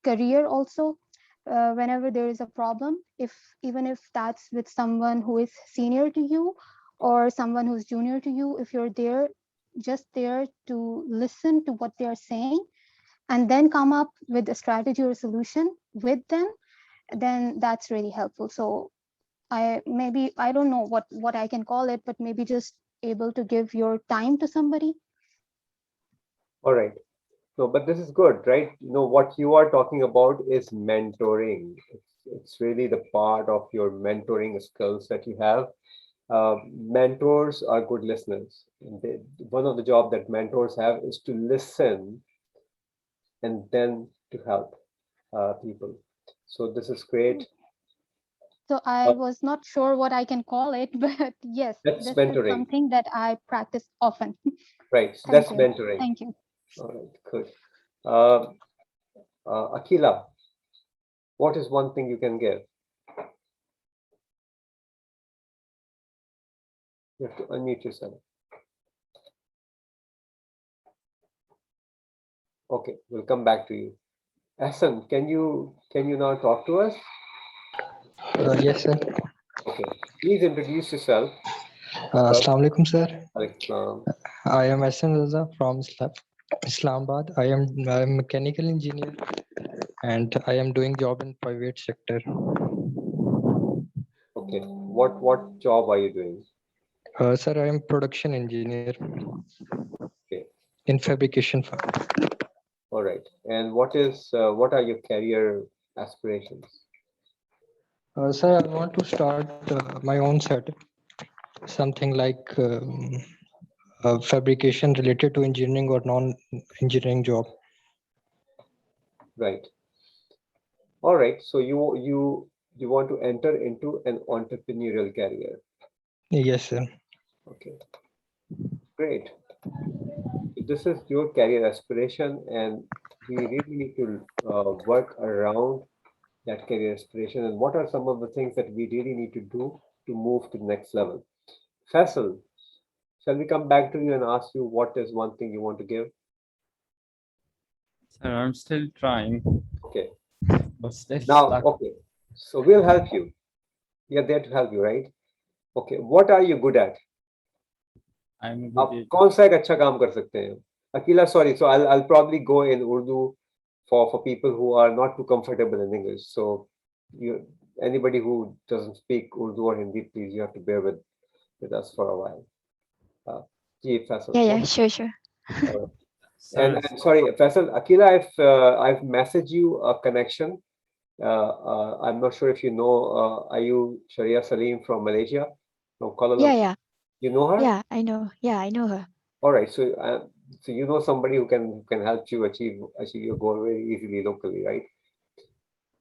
career also. Whenever there is a problem, even if that's with someone who is senior to you or someone who's junior to you, if you're there, just there to listen to what they are saying and then come up with a strategy or a solution with them, then that's really helpful. So I don't know what I can call it, but maybe just able to give your time to somebody. All right. No, but this is good, right? What you are talking about is mentoring. It's really the part of your mentoring skills that you have. Mentors are good listeners. One of the job that mentors have is to listen and then to help people. So this is great. So I was not sure what I can call it, but yes, That's this mentoring. is something that I practice often. Right, so that's mentoring. Thank you. All right, good. Akila, what is one thing you can give? You have to unmute yourself. Okay, we'll come back to you. Hassan, can you now talk to us? Yes, sir. Okay, please introduce yourself. Assalamu alaikum, sir. Alaikum. I am Hassan Raza from Islamabad. I am a mechanical engineer and I am doing job in private sector. Okay, what job are you doing? Sir, I am production engineer. Okay. In fabrication. All right, and what are your career aspirations? Sir, I want to start my own set, something like fabrication related to engineering or non-engineering job. Right. All right, so you want to enter into an entrepreneurial career. Yes, sir. Okay, great. This is your career aspiration, and we really need to work around that career aspiration. And what are some of the things that we really need to do to move to the next level? Faisal, shall we come back to you and ask you what is one thing you want to give? Sir, I'm still trying. Okay. But still Now, stuck. okay. So we'll help you. We are there to help you, right? Okay. What are you good at? I'm आप good. कौन सा एक अच्छा काम कर सकते हैं? Akila, sorry. So I'll probably go in Urdu for people who are not too comfortable in English. So anybody who doesn't speak Urdu or Hindi, please, you have to bear with us for a while. Faisal. Yeah, sure. And sorry, Faisal, Akila, I've messaged you a connection. I'm not sure if you know Ayu Sharia Salim from Malaysia, from Kuala Lumpur. Yeah. You know her? Yeah, I know. Yeah, I know her. All right, so you know somebody who can help you achieve your goal very easily locally, right?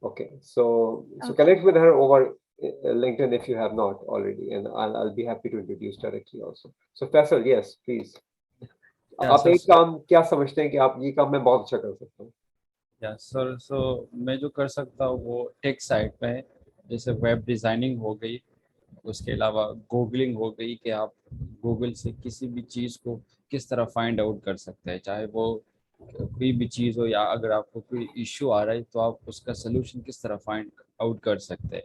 Okay, so Okay. connect with her over LinkedIn if you have not already, and I'll be happy to introduce directly also. So Faisal, yes, please. Yeah, आप sir. एक काम क्या समझते हैं कि आप ये काम मैं बहुत अच्छा कर सकता हूँ? या सर, सो मैं जो कर सकता हूँ वो टेक साइड पे है, जैसे वेब डिज़ाइनिंग हो गई, उसके अलावा गूगलिंग हो गई कि आप गूगल से किसी भी चीज़ को किस तरह फाइंड आउट कर सकते हैं, चाहे वो कोई भी चीज़ हो, या अगर आपको कोई इश्यू आ रहा है तो आप उसका सलूशन किस तरह फाइंड आउट कर सकते हैं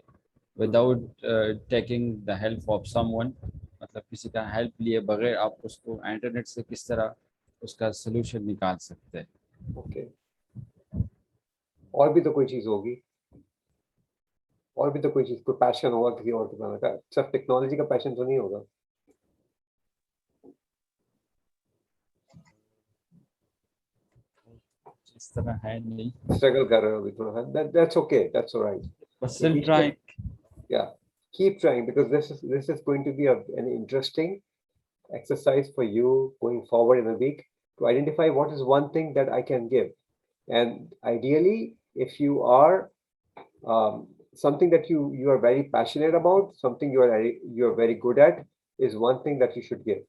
without taking the help of someone, मतलब किसी का हेल्प लिए बगैर आप उसको इंटरनेट से किस तरह उसका सलूशन निकाल सकते हैं। ओके, और भी तो कोई चीज होगी, और भी तो कोई चीज, कोई पैशन होगा किसी और के बनाने का, सिर्फ टेक्नोलॉजी का पैशन तो नहीं होगा। इस तरह है नहीं, स्ट्रगल कर रहे हो अभी थोड़ा, that's okay, that's all right. but still trying. Yeah, keep trying, because this is going to be an interesting exercise for you going forward in a week, to identify what is one thing that I can give. And ideally, if you are something that you are very passionate about, something you are very good at, is one thing that you should give.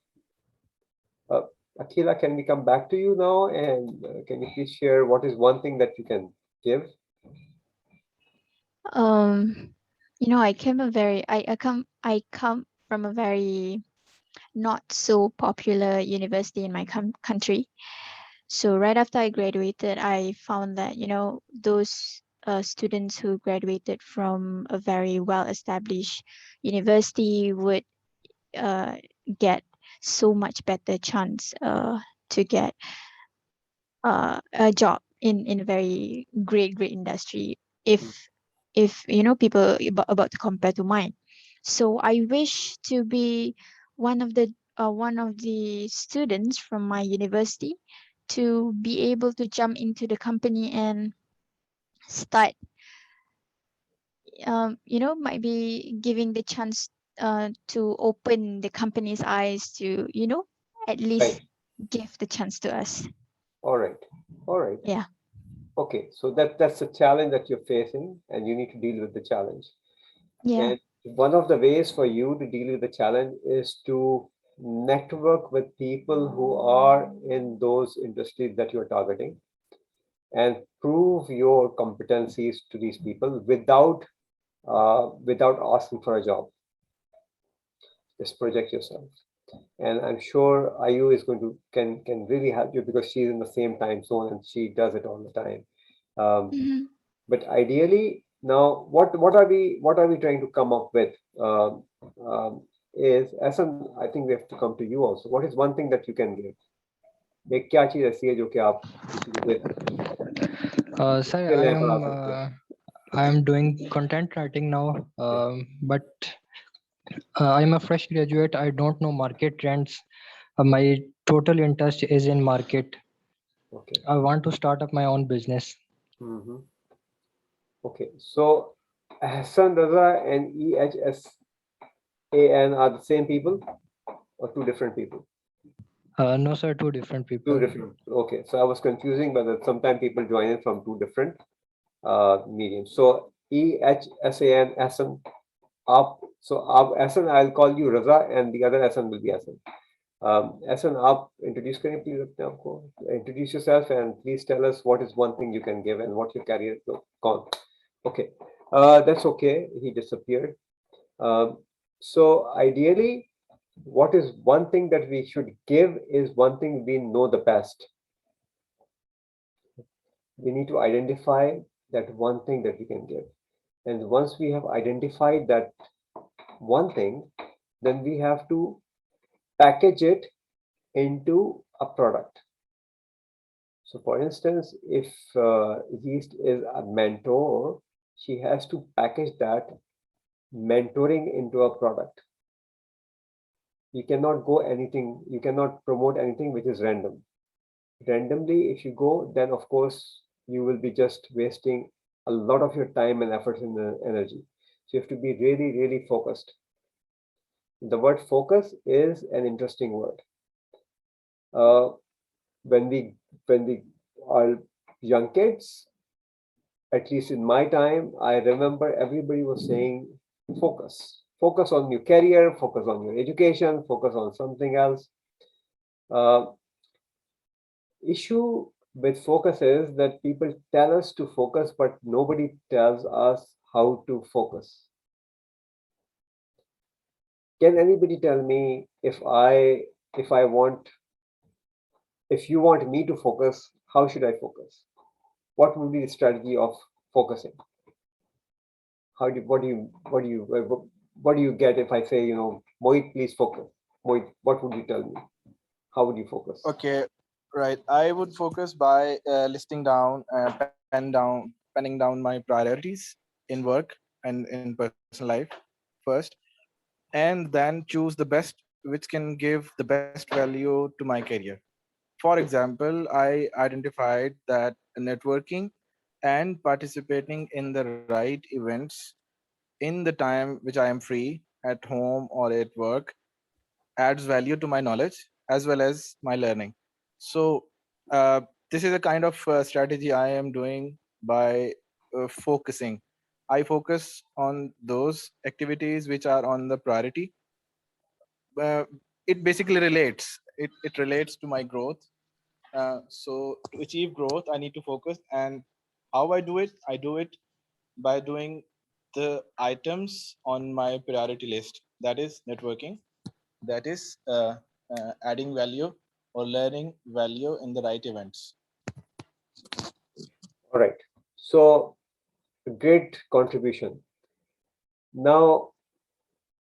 Akila, can we come back to you now, and can you please share what is one thing that you can give? You know, I come from a very not so popular university in my country. So right after I graduated, I found that, you know, those students who graduated from a very well-established university would get so much better chance to get a job in a very great industry if you know people about to compare to mine. So I wish to be one of the students from my university to be able to jump into the company and start you know, might be giving the chance to open the company's eyes to, you know, at least give the chance to us. All right. Yeah. Okay, so that's a challenge that you're facing, and you need to deal with the challenge. Yeah. And one of the ways for you to deal with the challenge is to network with people who are in those industries that you're targeting, and prove your competencies to these people without asking for a job. Just project yourself. And I'm sure Ayu is going to can really help you, because she's in the same time zone and she does it all the time. But ideally, now what are we trying to come up with? Is I think we have to come to you also. What is one thing that you can give? एक क्या चीज ऐसी है जो कि आप किसी को दे सकते हैं? Sir, इसके लिए पढ़ा सकते हैं। I am doing content writing now, but I'm a fresh graduate. I don't know market trends. My total interest is in market. Okay. I want to start up my own business. Okay, so Hassan Raza and EHSAN are the same people or two different people? No, sir, two different people. Two different. Okay, so I was confusing, but sometimes people join in from two different mediums. So EHSAN, Hassan, up. So Hassan, I'll call you Raza, and the other Hassan will be Hassan. Hassan, आप introduce करें please अपने आप को. Introduce yourself and please tell us what is one thing you can give and what your career is gone. Okay, that's okay. He disappeared. So ideally, what is one thing that we should give is one thing we know the best. We need to identify that one thing that we can give. And once we have identified that one thing, then we have to package it into a product. So for instance, if Yeast is a mentor, she has to package that mentoring into a product. You cannot you cannot promote anything which is random. Randomly, if you go, then of course you will be just wasting a lot of your time and effort and energy. So you have to be really, really focused. The word focus is an interesting word. When we are young kids, at least in my time, I remember everybody was saying, focus. Focus on your career, focus on your education, focus on something else. Issue with focus is that people tell us to focus, but nobody tells us how to focus. Can anybody tell me if you want me to focus, how should I focus? What would be the strategy of focusing? What do you get if I say, Mohit, please focus? Mohit, what would you tell me? How would you focus? Okay, right. I would focus by listing down, penning down my priorities in work and in personal life first, and then choose the best which can give the best value to my career. For example, I identified that networking and participating in the right events in the time which I am free at home or at work adds value to my knowledge as well as my learning. So, this is a kind of strategy I am doing by focusing. I focus on those activities which are on the priority. It basically it relates to my growth. So to achieve growth, I need to focus. And how I do it by doing the items on my priority list. That is networking. That is adding value or learning value in the right events. All right. So, great contribution. Now,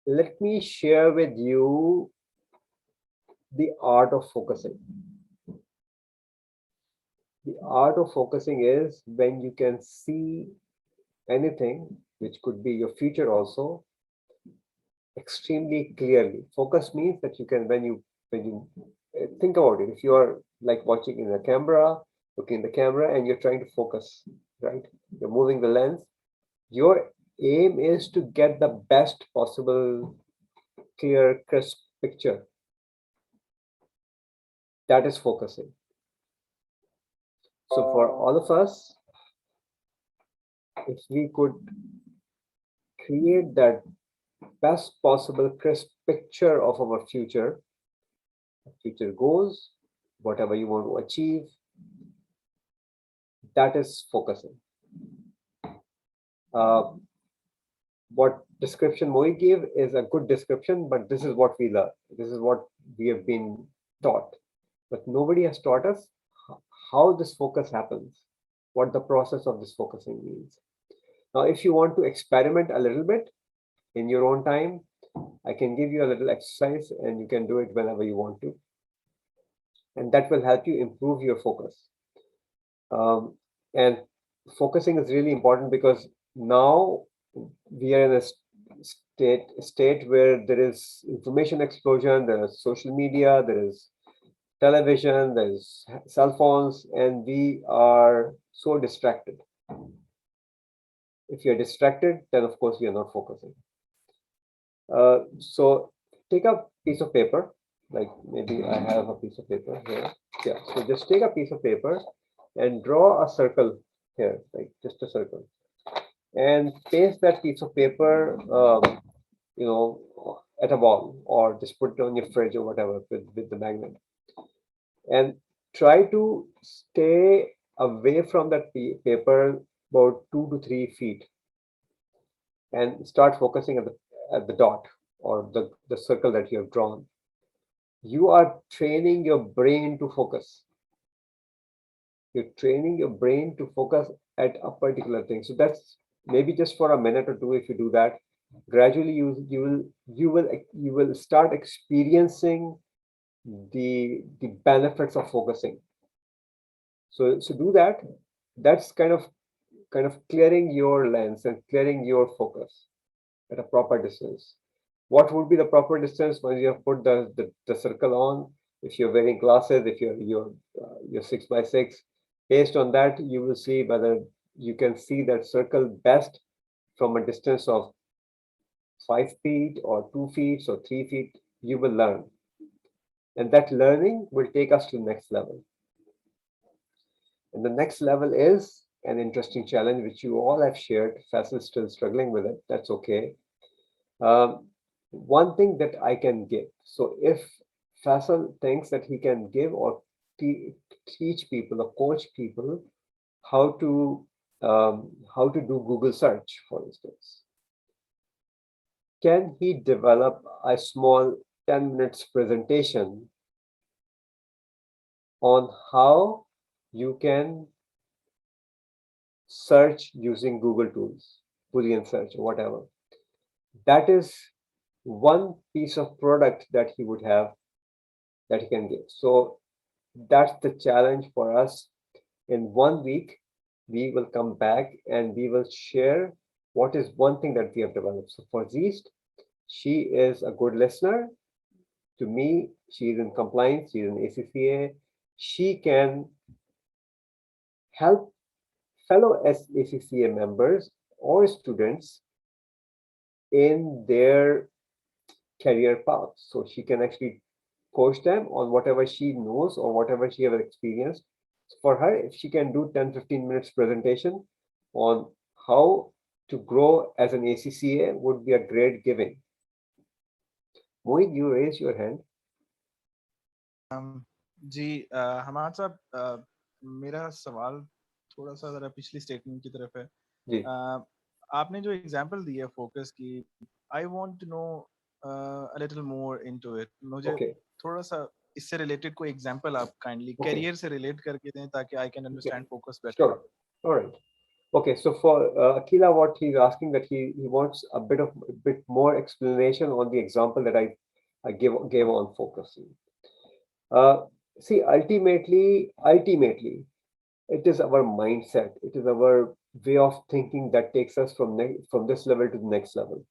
let me share with you the art of focusing. The art of focusing is when you can see anything, which could be your future also, extremely clearly. Focus means that you can, when you think about it, if you are like watching in a camera, looking in the camera, and you're trying to focus, right? You're moving the lens. Your aim is to get the best possible clear, crisp picture. That is focusing. So for all of us, if we could create that best possible crisp picture of our future goals, whatever you want to achieve, that is focusing. What description Mohit gave is a good description, but this is what we learn. This is what we have been taught. But nobody has taught us how this focus happens, what the process of this focusing means. Now, if you want to experiment a little bit in your own time, I can give you a little exercise and you can do it whenever you want to. And that will help you improve your focus. And focusing is really important because now we are in a state where there is information explosion, there is social media, there is television, there is cell phones, and we are so distracted. If you're distracted, then of course we are not focusing. So take a piece of paper, like maybe I have a piece of paper here. Yeah, so just take a piece of paper and draw a circle here, like just a circle, and paste that piece of paper, at a wall, or just put it on your fridge or whatever with the magnet, and try to stay away from that paper about 2 to 3 feet, and start focusing at the dot or the circle that you have drawn. You are training your brain to focus. You're training your brain to focus at a particular thing. So that's maybe just for a minute or two. If you do that, gradually you will start experiencing the benefits of focusing. So do that. That's kind of clearing your lens and clearing your focus at a proper distance. What would be the proper distance when you have put the circle on? If you're wearing glasses, if you're 6x6, based on that, you will see whether you can see that circle best from a distance of 5 feet or 2 feet or 3 feet. You will learn, and that learning will take us to the next level. And the next level is an interesting challenge, which you all have shared. Faisal is still struggling with it. That's okay. One thing that I can give. So if Faisal thinks that he can give or teach people or coach people how to do Google search, for instance, can he develop a small 10 minutes presentation on how you can search using Google tools, Boolean search, or whatever? That is one piece of product that he would have that he can give. So that's the challenge for us. In 1 week, we will come back and we will share what is one thing that we have developed. So for Zeest, she is a good listener. To me, she is in compliance, she is in ACCA. She can help fellow ACCA members or students in their career path. So she can actually coach them on whatever she knows or whatever she has experienced. For her, if she can do 10-15 minutes presentation on how to grow as an ACCA would be a great giving. Mohit, you raise your hand. जी हमाद साहब मेरा सवाल थोड़ा सा जरा पिछली statement की तरफ है जी आपने जो एग्जांपल दिया फोकस की I want to know a little more into it मुझे थोड़ा सा इससे रिलेटेड कोई एग्जांपल आप काइंडली कैरियर से रिलेट करके दें ताकि I can understand focus better Sure. All right. Okay, so for Akila, what he's asking that he wants a bit more explanation on the example that I gave on focusing. See, ultimately, it is our mindset. It is our way of thinking that takes us from this level to the next level.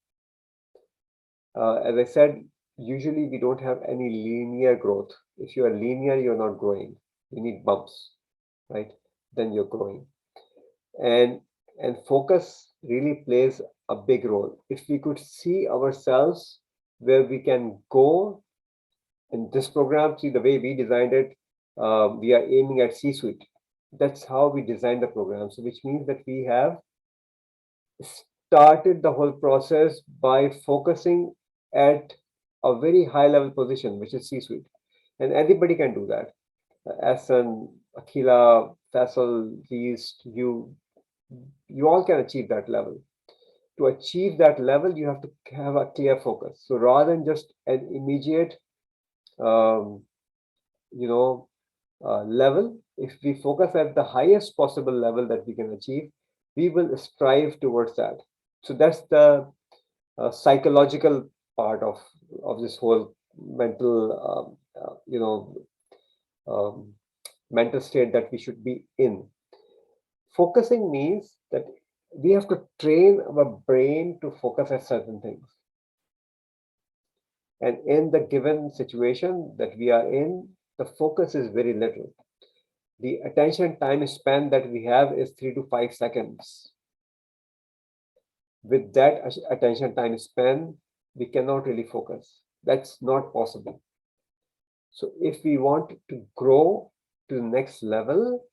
As I said, usually we don't have any linear growth. If you are linear, you're not growing. You need bumps, right? Then you're growing. And focus really plays a big role. If we could see ourselves where we can go in this program, see the way we designed it, we are aiming at C-suite. That's how we designed the program. So which means that we have started the whole process by focusing at a very high level position, which is C-suite. And anybody can do that. Asan, Akila, Faisal, Zeest, you all can achieve that level. To achieve that level, you have to have a clear focus. So rather than just an immediate, level, if we focus at the highest possible level that we can achieve, we will strive towards that. So that's the psychological part of this whole mental, mental state that we should be in. Focusing means that we have to train our brain to focus at certain things. And in the given situation that we are in, the focus is very little. The attention time span that we have is 3 to 5 seconds. With that attention time span, we cannot really focus. That's not possible. So if we want to grow to the next level,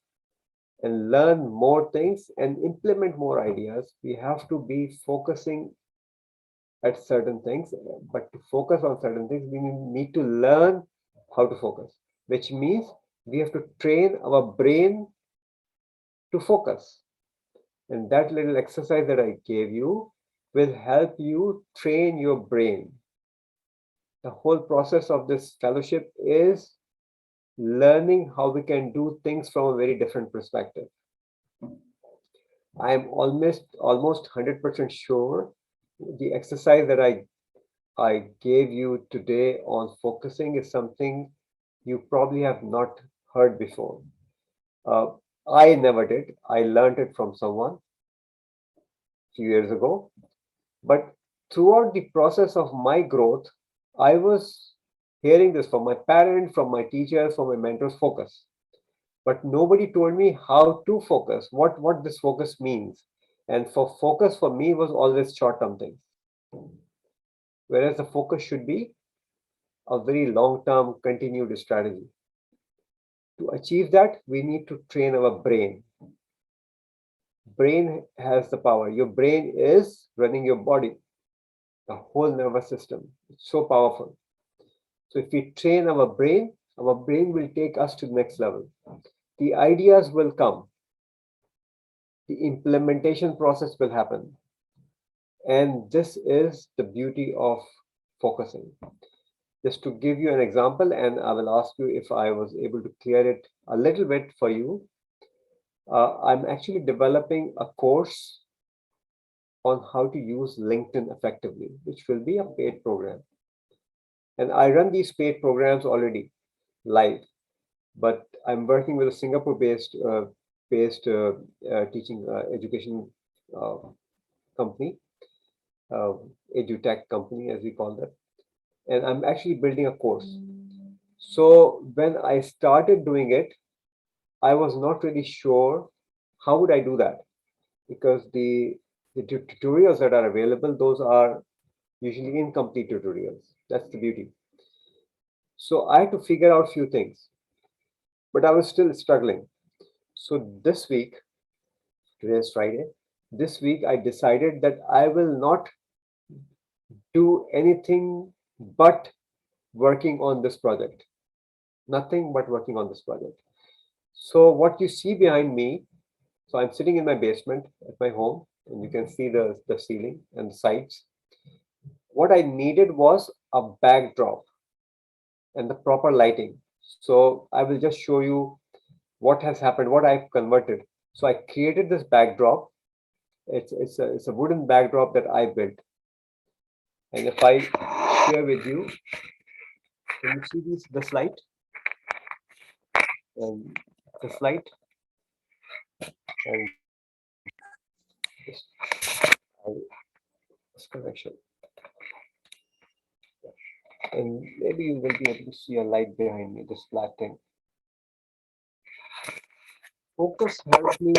and learn more things and implement more ideas, we have to be focusing at certain things. But to focus on certain things, we need to learn how to focus, which means we have to train our brain to focus. And that little exercise that I gave you will help you train your brain. The whole process of this fellowship is learning how we can do things from a very different perspective. I am almost 100% sure the exercise that I gave you today on focusing is something you probably have not heard before. I never did. I learned it from someone a few years ago. But throughout the process of my growth, I was hearing this from my parents, from my teachers, from my mentors, focus. But nobody told me how to focus, what this focus means. And for focus for me was always short-term things. Whereas the focus should be a very long-term continued strategy. To achieve that, we need to train our brain. Brain has the power. Your brain is running your body, the whole nervous system. It's so powerful. So if we train our brain will take us to the next level. The ideas will come. The implementation process will happen. And this is the beauty of focusing. Just to give you an example, and I will ask you if I was able to clear it a little bit for you. I'm actually developing a course on how to use LinkedIn effectively, which will be a paid program. And I run these paid programs already live, but I'm working with a Singapore-based teaching education company, edutech company, as we call that. And I'm actually building a course. So when I started doing it, I was not really sure how would I do that, because the tutorials that are available, those are usually incomplete tutorials. That's the beauty. So I had to figure out a few things, but I was still struggling. So this week, today is Friday, this week I decided that I will not do anything but working on this project. Nothing but working on this project. So what you see behind me, so I'm sitting in my basement at my home, and you can see the ceiling and the sides. What I needed was a backdrop and the proper lighting. So I will just show you what has happened, what I've converted. So I created this backdrop. It's a wooden backdrop that I built. And if I share with you, can you see this light? And this light, and this connection. And maybe you will be able to see a light behind me, this black thing. Focus helps me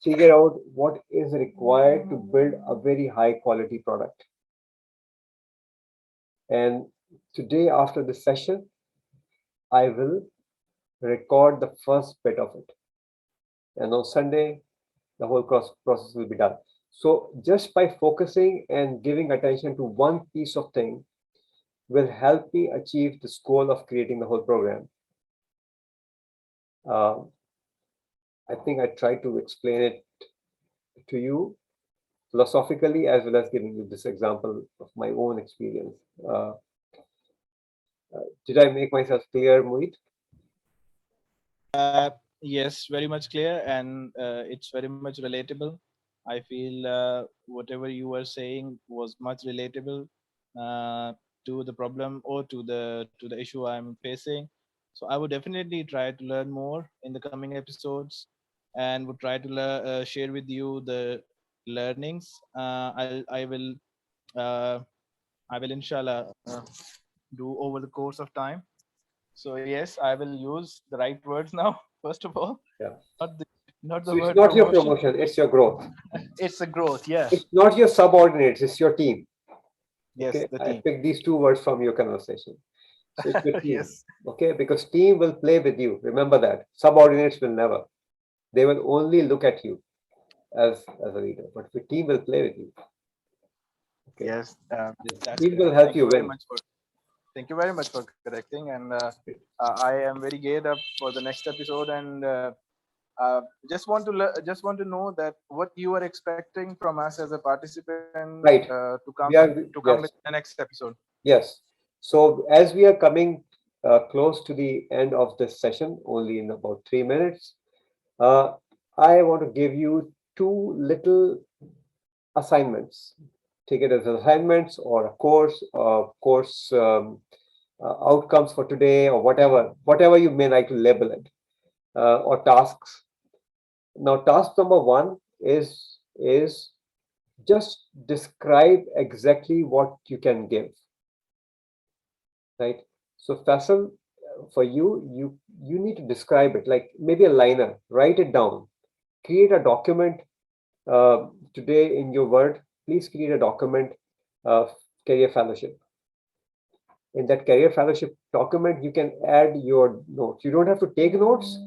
figure out what is required to build a very high quality product. And today, after this session, I will record the first bit of it. And on Sunday, the whole process will be done. So just by focusing and giving attention to one piece of thing will help me achieve this goal of creating the whole program. I think I tried to explain it to you philosophically, as well as giving you this example of my own experience. Did I make myself clear, Mohit? Yes, very much clear, and it's very much relatable. I feel whatever you were saying was much relatable to the problem or to the issue I'm facing. So I would definitely try to learn more in the coming episodes, and would try to share with you the learnings. I will inshallah do over the course of time. So yes, I will use the right words now. First of all, yeah, not the so it's word not your promotion. promotion, it's your growth. It's a growth, yeah. It's not your subordinates, it's your team. Yes, okay, the I team. picked these two words from your conversation. So it's your team. Yes. Okay, because team will play with you. Remember that. Subordinates will never. They will only look at you as a leader, but the team will play with you. Okay. Yes, that's team correct. will help Thank you you very win. much for Thank you very much for correcting, and I am very geared up for the next episode, and just want to know that what you are expecting from us as a participant, Right. to come Yes. with the next episode. Yes. So as we are coming close to the end of this session, only in about 3 minutes, I want to give you two little assignments. Take it as assignments or a course outcomes for today, or whatever you may like to label it, or tasks. Now, task number one is just describe exactly what you can give. Right. So Faisal, for you need to describe it, like maybe a liner. Write it down. Create a document. Today in your Word, please create a document of career fellowship. In that career fellowship document, you can add your notes. You don't have to take notes.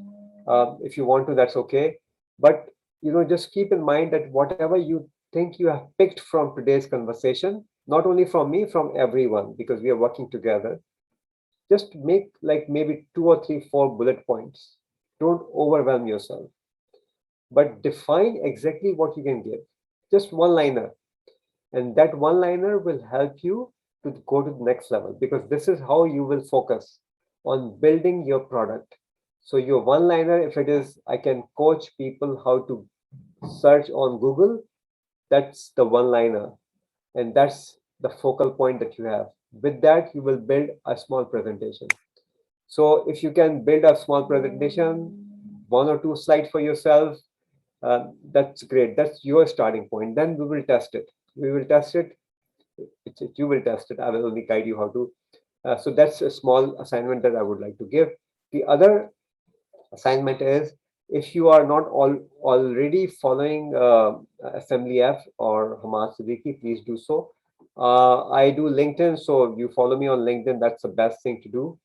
If you want to, that's okay. But just keep in mind that whatever you think you have picked from today's conversation, not only from me, from everyone, because we are working together, just make like maybe 2 or 3, 4 bullet points. Don't overwhelm yourself, but define exactly what you can give. Just one liner. And that one liner will help you to go to the next level, because this is how you will focus on building your product. So your one liner, if it is, I can coach people how to search on Google, that's the one liner. And that's the focal point that you have. With that, you will build a small presentation. So if you can build a small presentation, 1 or 2 slides for yourself, that's great. That's your starting point. Then we will test it. We will test it. You will test it. I will only guide you how to. So that's a small assignment that I would like to give. The other assignment is, if you are not already following AssemblyF or Hammad Siddiqui, please do so. I do LinkedIn, so you follow me on LinkedIn. That's the best thing to do.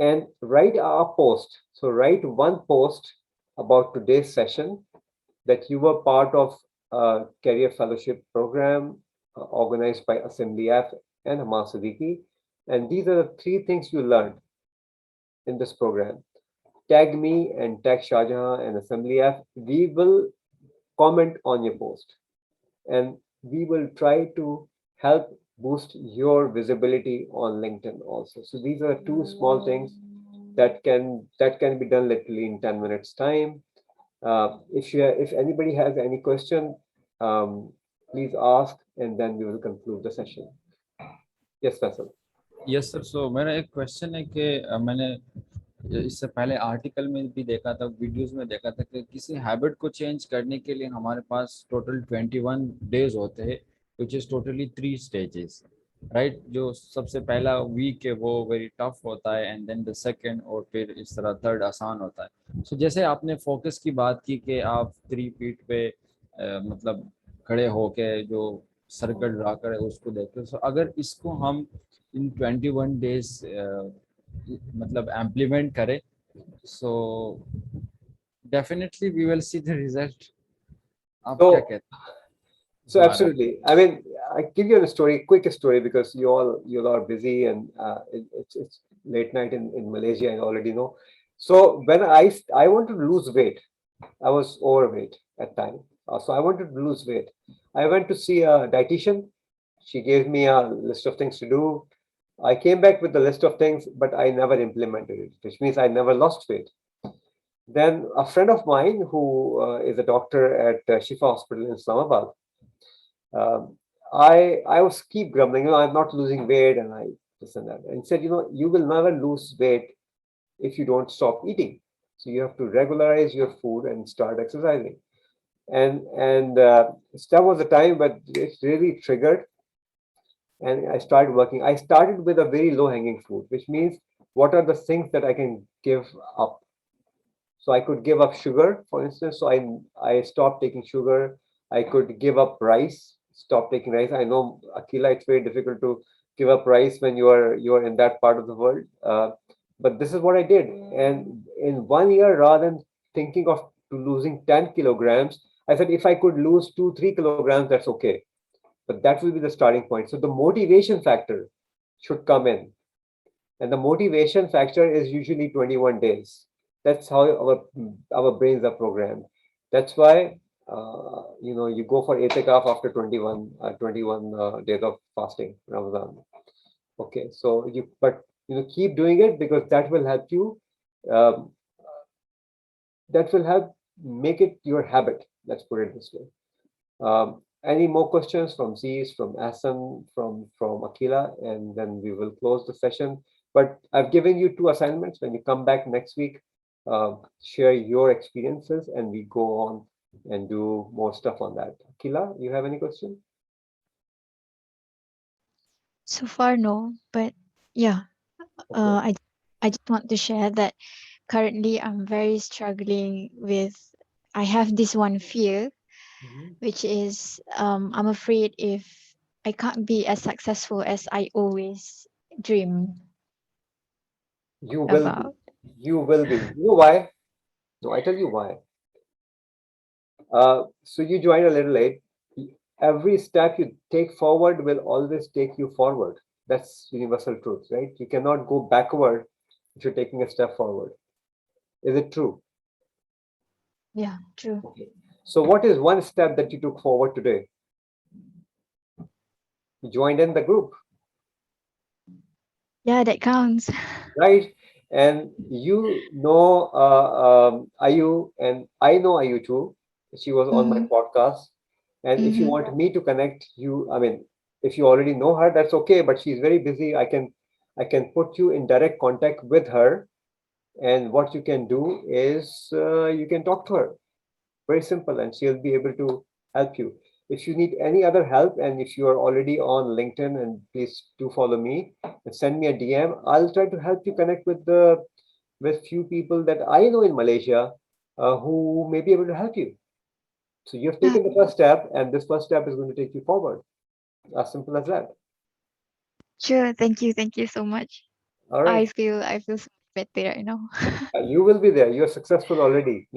And write a post. So write one post about today's session, that you were part of a career fellowship program organized by AssemblyF and Hammad Siddiqui. And these are the 3 things you learned in this program. Tag me and tag Shahjahan and AssemblyF. We will comment on your post, and we will try to help boost your visibility on LinkedIn also. So these are 2 small things that can be done literally in 10 minutes time. If anybody has any question, please ask, and then we will conclude the session. Yes, Faisal. Yes sir, so मेरा एक question है कि मैंने इससे पहले article में भी देखा था, वीडियोस में देखा था कि किसी हैबिट को चेंज करने के लिए हमारे पास टोटल 21 डेज होते हैं, which is totally 3 stages, right? जो सबसे पहला वीक है वो वेरी टफ होता है, एंड देन द सेकंड, और फिर इस तरह थर्ड आसान होता है. सो जैसे आपने फोकस की बात की कि आप 3 फीट पे मतलब खड़े होके जो सर्कल ड्रा करे उसको देखते हो. सो अगर इसको हम इन 21 डेज मतलब इम्प्लीमेंट करें, so definitely we will see the result. आप क्या कहते हैं? So absolutely. I mean, I give you a quick story, because you all are busy, and it's late night in Malaysia, I already know. So when I wanted to lose weight, I was overweight at time. So I wanted to lose weight. I went to see a dietitian. She gave me a list of things to do. I came back with the list of things, but I never implemented it, which means I never lost weight. Then a friend of mine who is a doctor at Shifa Hospital in Islamabad, I was keep grumbling, I'm not losing weight, and I this and that, and said, you will never lose weight if you don't stop eating. So you have to regularize your food and start exercising. And that was the time, but it really triggered, and I started working. I started with a very low hanging fruit, which means what are the things that I can give up. So I could give up sugar, for instance. So I stopped taking sugar. I could give up rice, stop taking rice. I know, Akila, it's very difficult to give up rice when you are in that part of the world. But this is what I did. And in 1 year, rather than thinking of losing 10 kilograms, I said, if I could lose 2-3 kilograms, that's okay. But that will be the starting point. So the motivation factor should come in. And the motivation factor is usually 21 days. That's how our brains are programmed. That's why you go for itikaf after 21 days of fasting, Ramadan. Okay, so keep doing it, because that will help you. That will help make it your habit. Let's put it this way. Any more questions from Z's, from Assam, from Akila, and then we will close the session. But I've given you 2 assignments. When you come back next week, share your experiences, and we go on and do more stuff on that. Akila, you have any question? So far, no, but yeah, I just want to share that currently I'm very struggling with, I have this one fear, which is I'm afraid if I can't be as successful as I always dream. You will about. be. You will be. You know why? No, I tell you why. So you joined a little late. Every step you take forward will always take you forward. That's universal truth, right? You cannot go backward if you're taking a step forward. Is it true? Yeah, true. Okay. So what is one step that you took forward today? You joined in the group, Yeah, that counts. right? And you know Ayu, and I know Ayu too. She was on my Mm-hmm. podcast. And if you Mm-hmm. want me to connect you, I mean, if you already know her, that's okay. But she's very busy. I can put you in direct contact with her. And what you can do is you can talk to her. Very simple, and she'll be able to help you. If you need any other help, and if you are already on LinkedIn, and please do follow me and send me a DM. I'll try to help you connect with few people that I know in Malaysia who may be able to help you. So you've Yeah, taken the first step, and this first step is going to take you forward. As simple as that. sure. Thank you so much. All right. I feel so better right now. You will be there. You're successful already.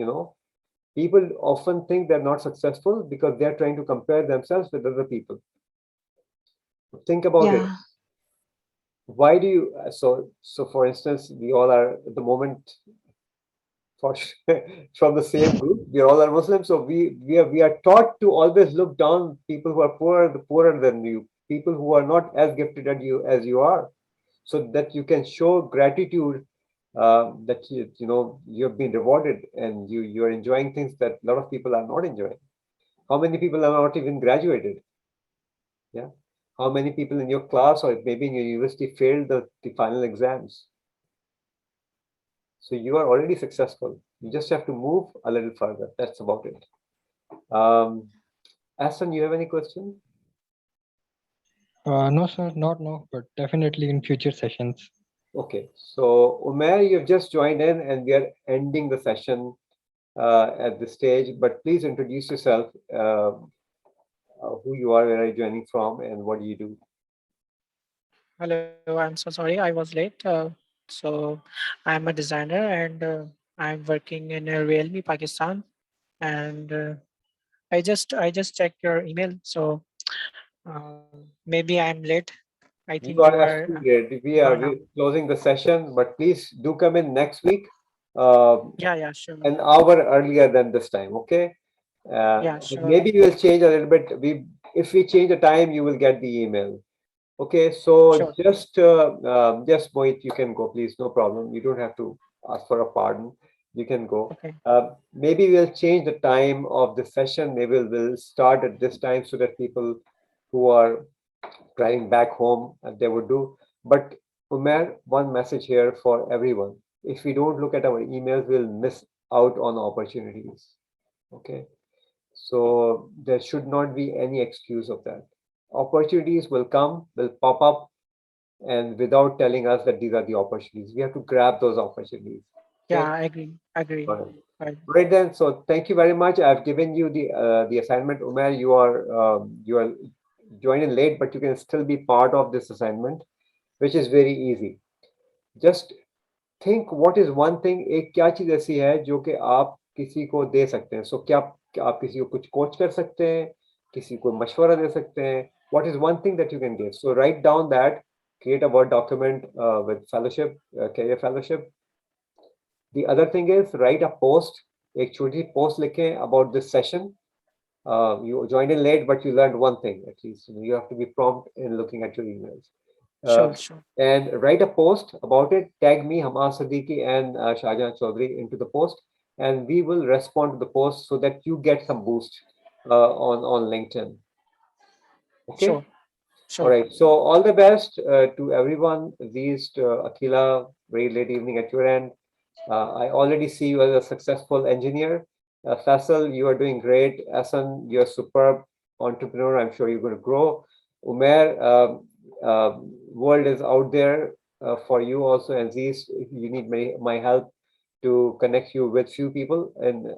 People often think they're not successful because they're trying to compare themselves with other people. Think about it. Yeah. Why do you so for instance, we all are at the moment for from the same group. We all are Muslims, so we are taught to always look down people who are poorer than you, people who are not as gifted as you are, so that you can show gratitude, that you've been rewarded, and you're enjoying things that a lot of people are not enjoying. How many people are not even graduated? Yeah. How many people in your class or maybe in your university failed the final exams? So you are already successful. You just have to move a little further. That's about it. Aston, you have any question? No, sir, not now, but definitely in future sessions. Okay. So Umair, you've just joined in, and we are ending the session at this stage. But please introduce yourself, who you are, where are you joining from, and what do you do? Hello, I'm so sorry I was late. So I'm a designer and I'm working in Realme, Pakistan. And I just checked your email. So maybe I'm late. I think You you are are absolutely right. We gone are now. closing the session, but please do come in next week, uh, Yeah, sure. an hour earlier than this time. Okay. Yeah, sure. Maybe we'll change a little bit. If we change the time, you will get the email. Okay. So Sure. just Mohit, you can go, please. No problem. You don't have to ask for a pardon. You can go. Okay. Maybe we'll change the time of the session. Maybe we'll start at this time so that people who are driving back home, they would do. But Umair, one message here for everyone. If we don't look at our emails, we'll miss out on opportunities. Okay. So there should not be any excuse of that. Opportunities will come, will pop up, and without telling us that these are the opportunities, we have to grab those opportunities. Yeah, Okay. I agree. Agree. All right. Right. Right then. So thank you very much. I've given you the assignment, Umair. You are joining late, but you can still be part of this assignment, which is very easy. Just think, what is one thing, एक क्या चीज ऐसी है जो कि आप किसी को दे सकते हैं. So क्या आप किसी को कुछ कोच कर सकते हैं, किसी को मशवरा दे सकते हैं. What is one thing that you can give? So write down that, create a Word document with fellowship, career fellowship. The other thing is write a post, एक छोटी post लिखें about this session. You joined in late, but you learned one thing at least. You have to be prompt in looking at your emails. Sure, sure. And write a post about it. Tag me, Hammad Siddiqui, and Shahjahan Chaudhary into the post, and we will respond to the post so that you get some boost on LinkedIn. Okay. Sure. All Sure. right. So all the best to everyone. These Akila, very late evening at your end. I already see you as a successful engineer. Faisal, you are doing great. Asan, you're a superb entrepreneur. I'm sure you're going to grow. Umair, world is out there for you also. And Aziz, if you need my help to connect you with few people. And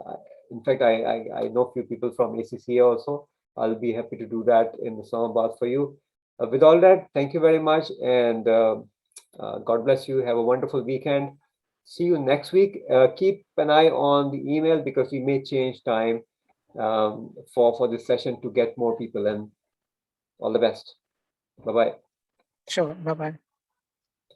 in fact, I know few people from ACCA also. I'll be happy to do that in Islamabad for you. With all that, thank you very much, and God bless you. Have a wonderful weekend. See you next week. Keep an eye on the email because we may change time for this session to get more people in. All the best. Bye-bye. Sure. Bye bye.